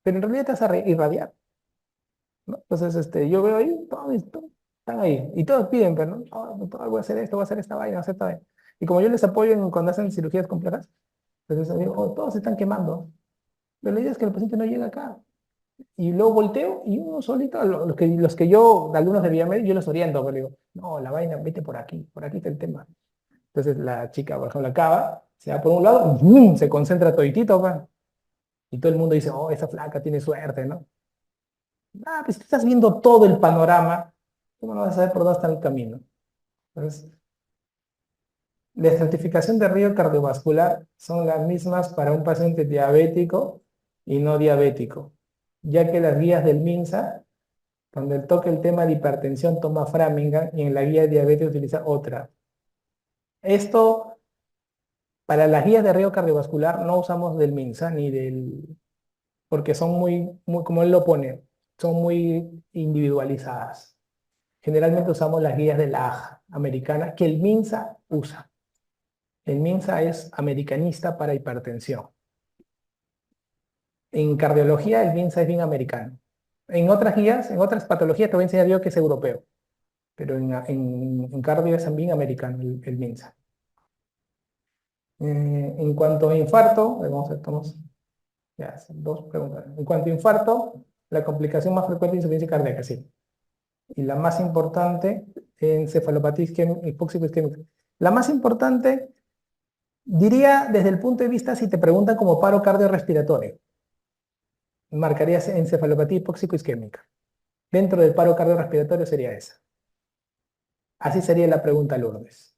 Pero en realidad te vas a irradiar, ¿no? Entonces, yo veo ahí, todos están ahí, y todos piden, pero no, no, doctor, voy a hacer esto, voy a hacer esta vaina, voy a hacer esta vaina. Y como yo les apoyo cuando hacen cirugías complejas, entonces digo, "Oh, todos se están quemando. Pero la idea es que el paciente no llegue acá. Y luego volteo y uno solito, los que yo, alumnos de Villamed, yo los oriento, pero digo, no, la vaina, vete por aquí está el tema. Entonces la chica, por ejemplo, acaba, se va por un lado, y ¡bum! Se concentra toditito, pa. Y todo el mundo dice, oh, esa flaca tiene suerte, ¿no? Ah, pues tú estás viendo todo el panorama, ¿cómo no vas a saber por dónde está el camino? Entonces, la estratificación de riesgo cardiovascular son las mismas para un paciente diabético y no diabético, ya que las guías del MINSA, cuando él toca el tema de hipertensión, toma Framingham y en la guía de diabetes utiliza otra. Esto, para las guías de riesgo cardiovascular, no usamos del MINSA ni del, porque son muy, como él lo pone, son muy individualizadas. Generalmente usamos las guías de la AJA americana que el MINSA usa. El MINSA es americanista para hipertensión. En cardiología, el MINSA es bien americano. En otras guías, en otras patologías, te voy a enseñar yo que es europeo. Pero en cardio es bien americano el MINSA. En cuanto a infarto, vamos a ver, ya, son dos preguntas. En cuanto a infarto, la complicación más frecuente es insuficiencia cardíaca, sí. Y la más importante, encefalopatía hipóxico isquémica. La más importante, diría desde el punto de vista, si te preguntan como paro cardiorrespiratorio, marcarías encefalopatía hipóxico isquémica. Dentro del paro cardiorrespiratorio sería esa. Así sería la pregunta, Lourdes.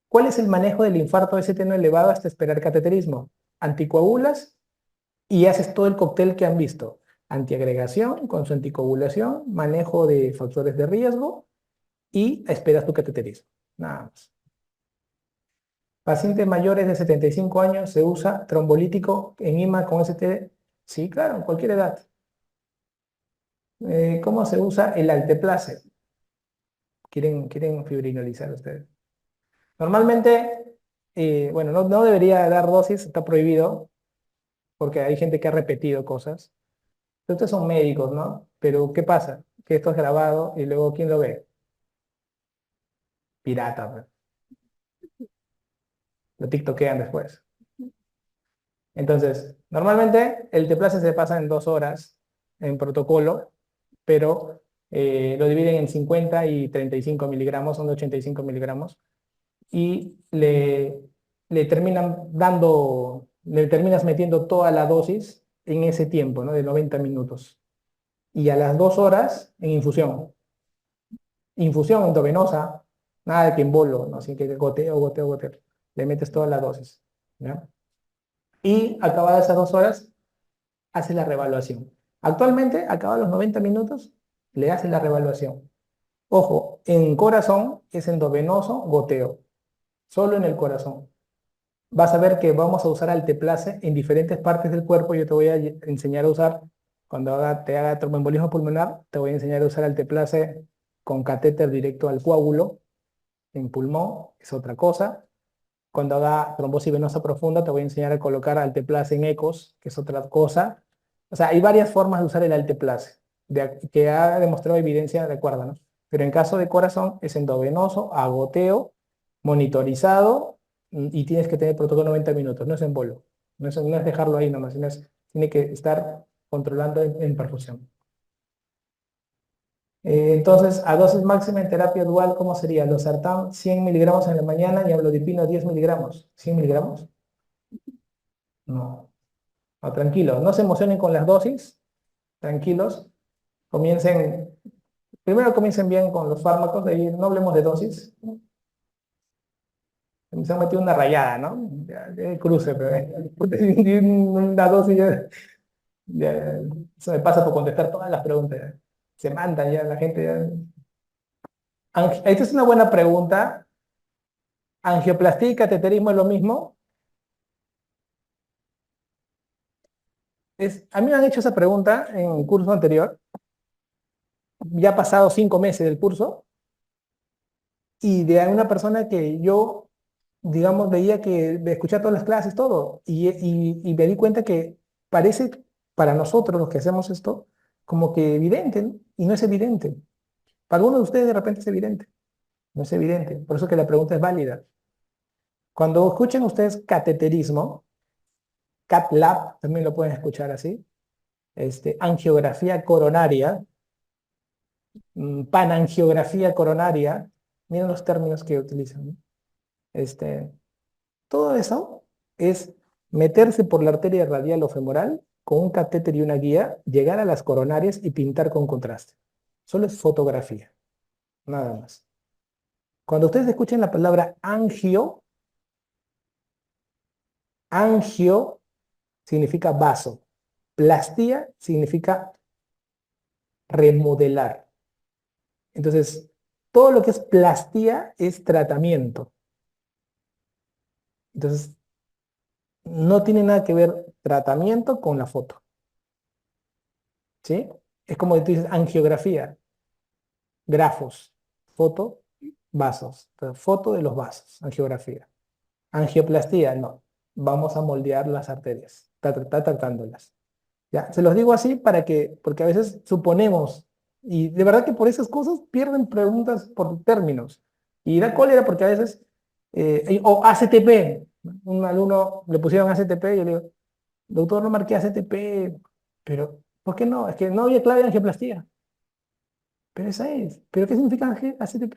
¿Cuál es el manejo del infarto ST no elevado hasta esperar cateterismo? Anticoagulas y haces todo el cóctel que han visto. Antiagregación con su anticoagulación, manejo de factores de riesgo y esperas tu cateterismo. Nada más. Pacientes mayores de 75 años se usa trombolítico en IMA con ST. Sí, claro, en cualquier edad. ¿Cómo se usa el alteplase? ¿Quieren fibrinolizar ustedes? Normalmente, bueno, no debería dar dosis, está prohibido, porque hay gente que ha repetido cosas. Ustedes son médicos, ¿no? Pero ¿qué pasa? Que esto es grabado y luego ¿quién lo ve? Pirata, pues. Lo tiktokean después. Entonces, normalmente el teplase se pasa en 2 horas en protocolo, pero lo dividen en 50 y 35 miligramos, son de 85 miligramos, y le terminas metiendo toda la dosis en ese tiempo, ¿no? De 90 minutos. Y a las 2 horas en infusión. Infusión endovenosa, nada de que embolo, ¿no? Así que goteo. Le metes toda la dosis, ¿ya? Y acabadas esas 2 horas, haces la revaluación. Actualmente, acabados los 90 minutos, le haces la revaluación. Ojo, en corazón es endovenoso, goteo. Solo en el corazón. Vas a ver que vamos a usar alteplase en diferentes partes del cuerpo. Yo te voy a enseñar a usar, cuando te haga tromboembolismo pulmonar, te voy a enseñar a usar alteplase con catéter directo al coágulo en pulmón, es otra cosa. Cuando haga trombosis venosa profunda, te voy a enseñar a colocar alteplase en ecos, que es otra cosa. O sea, hay varias formas de usar el alteplase, que ha demostrado evidencia de acuerdo, ¿no? Pero en caso de corazón, es endovenoso, a goteo, monitorizado, y tienes que tener protocolo 90 minutos, no es embolo. No es dejarlo ahí nomás, tiene que estar controlando en perfusión. Entonces, a dosis máxima en terapia dual, ¿cómo sería? Losartán 100 miligramos en la mañana y amlodipino 10 miligramos. ¿100 miligramos? No. No, tranquilos, no se emocionen con las dosis, tranquilos. Primero comiencen bien con los fármacos, de ahí no hablemos de dosis. Se han metido una rayada, ¿no? Ya cruce, pero una dosis ya, eso me pasa por contestar todas las preguntas. Se mandan ya la gente. Esta es una buena pregunta. ¿Angioplastia y cateterismo es lo mismo? A mí me han hecho esa pregunta en un curso anterior. Ya ha pasado 5 meses del curso. Y de una persona que yo, digamos, veía que me escuchaba todas las clases, todo. Y me di cuenta que parece para nosotros los que hacemos esto como que evidente, ¿no? Y no es evidente. Para algunos de ustedes de repente es evidente. No es evidente. Por eso que la pregunta es válida. Cuando escuchen ustedes cateterismo, Cat lab, también lo pueden escuchar así, angiografía coronaria, panangiografía coronaria, miren los términos que utilizan, ¿no? Todo eso es meterse por la arteria radial o femoral con un catéter y una guía, llegar a las coronarias y pintar con contraste. Solo es fotografía, nada más. Cuando ustedes escuchen la palabra angio, angio significa vaso, plastía significa remodelar. Entonces, todo lo que es plastía es tratamiento. Entonces, no tiene nada que ver tratamiento con la foto. ¿Sí? Es como tú dices angiografía, grafos, foto, vasos. Entonces, foto de los vasos, angiografía. Angioplastía, no. Vamos a moldear las arterias, está tratándolas. Ya, se los digo así porque a veces suponemos, y de verdad que por esas cosas pierden preguntas por términos. Y da cólera porque a veces, o ACTP, un alumno le pusieron ACTP y yo le digo, doctor, no marqué ACTP, pero ¿por qué no? Es que no había clave de angioplastía. Pero esa es. ¿Pero qué significa ACTP?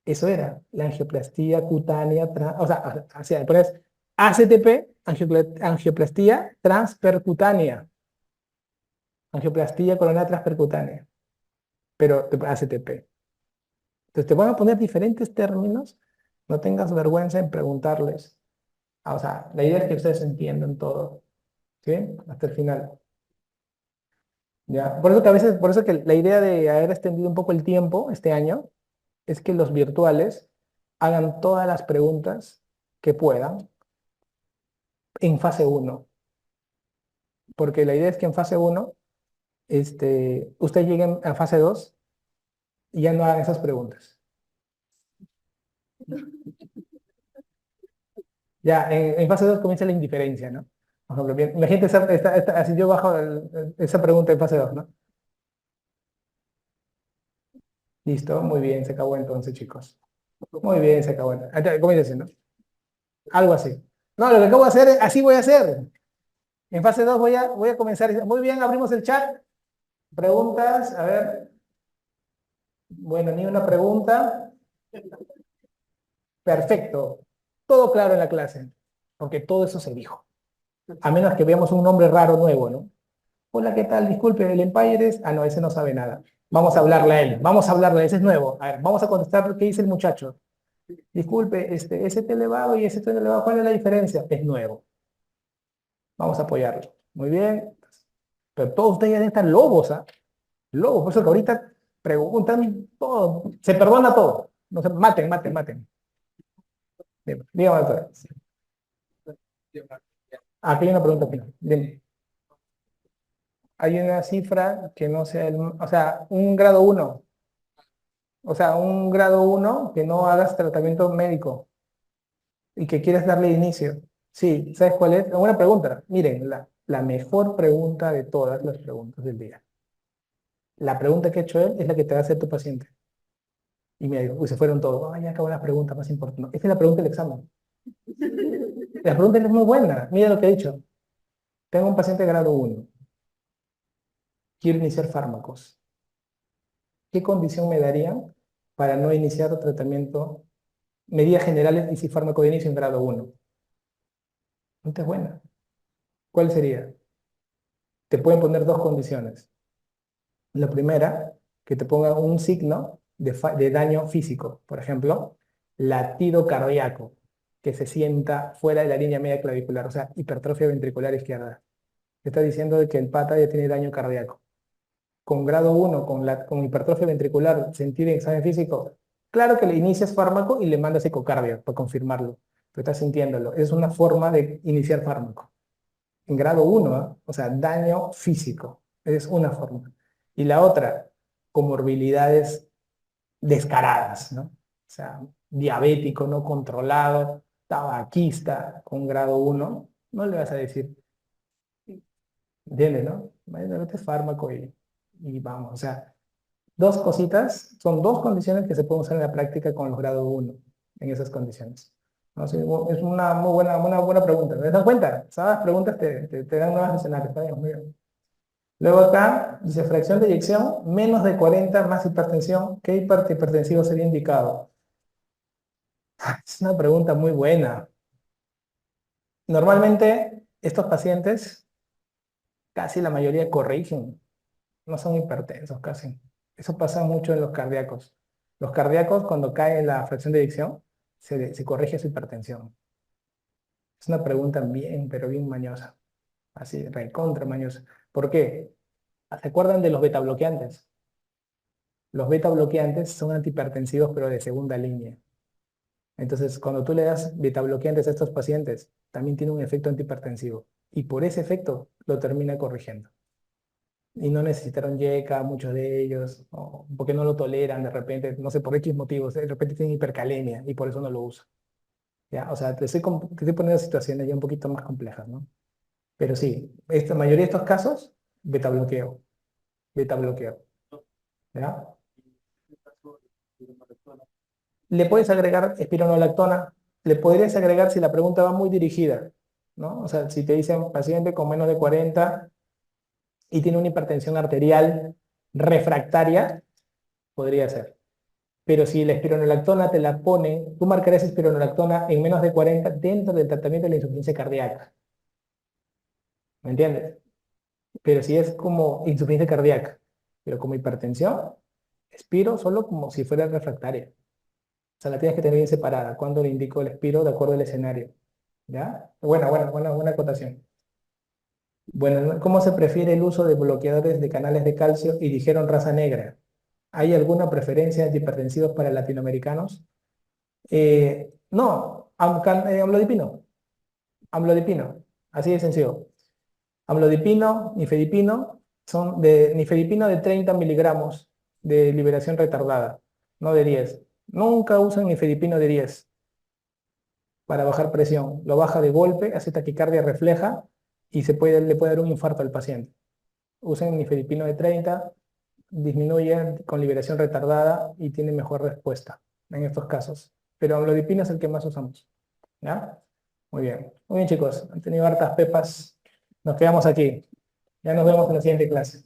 Eso era, la angioplastía cutánea, o sea, pones ACTP, angioplastía transpercutánea. Angioplastía coronaria transpercutánea, pero ACTP. Entonces te van a poner diferentes términos, no tengas vergüenza en preguntarles. O sea, la idea es que ustedes entiendan todo, ¿sí? Hasta el final. ¿Ya? Por eso que a veces, por eso que la idea de haber extendido un poco el tiempo este año es que los virtuales hagan todas las preguntas que puedan en fase uno, porque la idea es que en fase uno ustedes lleguen a fase 2 y ya no hagan esas preguntas. Ya, en fase 2 comienza la indiferencia, ¿no? Por ejemplo, bien, imagínate así yo bajo esa pregunta en fase 2, ¿no? Listo, muy bien, se acabó entonces, chicos. Muy bien, se acabó. Comienza, ¿no? Algo así. No, lo que acabo de hacer, así voy a hacer. En fase 2 voy a comenzar. Muy bien, abrimos el chat. Preguntas, a ver. Bueno, ni una pregunta. Perfecto. Todo claro en la clase, porque todo eso se dijo. A menos que veamos un nombre raro nuevo, ¿no? Hola, ¿qué tal? Disculpe, el Empire es... Ah, no, ese no sabe nada. Vamos a hablarle a él. Vamos a hablarle, ese es nuevo. A ver, vamos a contestar lo que dice el muchacho. Disculpe, ese T elevado y ese T elevado, ¿cuál es la diferencia? Es nuevo. Vamos a apoyarlo. Muy bien. Pero todos ustedes ya están lobos, ¿ah? Lobos, por eso que ahorita preguntan todo. Se perdona todo. No se maten, maten, maten. Dígame, doctor. Aquí hay una pregunta final. Dime. Hay una cifra que no sea o sea, un grado uno. O sea, un grado uno que no hagas tratamiento médico y que quieres darle inicio. Sí, ¿sabes cuál es? Buena pregunta. Miren, la mejor pregunta de todas las preguntas del día. La pregunta que ha hecho él es la que te va a hacer tu paciente. Y me dijo, uy, se fueron todos. Ay, ya acabó la pregunta más importante. No, esta es la pregunta del examen. La pregunta es muy buena. Mira lo que ha dicho. Tengo un paciente de grado uno. Quiero iniciar fármacos. ¿Qué condición me darían para no iniciar tratamiento? Medidas generales y si fármaco de inicio en grado uno. Esta es buena. ¿Cuál sería? Te pueden poner dos condiciones. La primera, que te ponga un signo de daño físico. Por ejemplo, latido cardíaco, que se sienta fuera de la línea media clavicular, o sea, hipertrofia ventricular izquierda. Te está diciendo de que el pata ya tiene daño cardíaco. Con grado uno con hipertrofia ventricular sentida en examen físico, claro que le inicias fármaco y le mandas ecocardio para confirmarlo. Pero estás sintiéndolo. Es una forma de iniciar fármaco. En grado uno, ¿eh? O sea, daño físico. Es una forma. Y la otra, comorbilidades descaradas, ¿no? O sea, diabético no controlado, tabaquista con grado uno, no le vas a decir, ¿entiendes, no? Bueno, vete fármaco y vamos. O sea, dos cositas, son dos condiciones que se pueden usar en la práctica con los grado uno en esas condiciones. No sé, es una muy buena pregunta. ¿Te das cuenta? Esas preguntas te dan nuevos escenarios. Está bien, muy bien. Luego acá dice fracción de eyección, menos de 40 más hipertensión. ¿Qué hipertensivo sería indicado? Es una pregunta muy buena. Normalmente estos pacientes, casi la mayoría corrigen, no son hipertensos casi. Eso pasa mucho en los cardíacos. Los cardíacos, cuando cae la fracción de eyección, se corrige su hipertensión. Es una pregunta bien, pero bien mañosa. Así, recontra mañosa. ¿Por qué? ¿Se acuerdan de los beta bloqueantes? Los beta bloqueantes son antihipertensivos, pero de segunda línea. Entonces, cuando tú le das beta bloqueantes a estos pacientes, también tiene un efecto antihipertensivo. Y por ese efecto lo termina corrigiendo. Y no necesitaron YECA, muchos de ellos, o porque no lo toleran de repente, no sé, por X motivos, de repente tienen hipercalemia y por eso no lo usan. ¿Ya? O sea, te estoy poniendo situaciones ya un poquito más complejas, ¿no? Pero sí, la mayoría de estos casos, beta bloqueo, beta bloqueo. ¿Ya? Le puedes agregar espironolactona, le podrías agregar si la pregunta va muy dirigida, ¿no? O sea, si te dicen paciente con menos de 40 y tiene una hipertensión arterial refractaria, podría ser. Pero si la espironolactona te la pone, tú marcarás espironolactona en menos de 40 dentro del tratamiento de la insuficiencia cardíaca. ¿Me entiendes? Pero si es como insuficiencia cardíaca, pero como hipertensión, espiro solo como si fuera refractaria. O sea, la tienes que tener bien separada. Cuando le indico el espiro de acuerdo al escenario. ¿Ya? Buena acotación. Bueno, ¿cómo se prefiere el uso de bloqueadores de canales de calcio y dijeron raza negra? ¿Hay alguna preferencia de hipertensivos para latinoamericanos? No, amlodipino. Amlodipino. Así de sencillo. Amlodipino, nifedipino, son de nifedipino de 30 miligramos de liberación retardada, no de 10. Nunca usan nifedipino de 10 para bajar presión. Lo baja de golpe, hace taquicardia refleja y le puede dar un infarto al paciente. Usen nifedipino de 30, disminuye con liberación retardada y tiene mejor respuesta en estos casos. Pero amlodipino es el que más usamos. ¿Ya? Muy bien. Muy bien, chicos. Han tenido hartas pepas. Nos quedamos aquí. Ya nos vemos en la siguiente clase.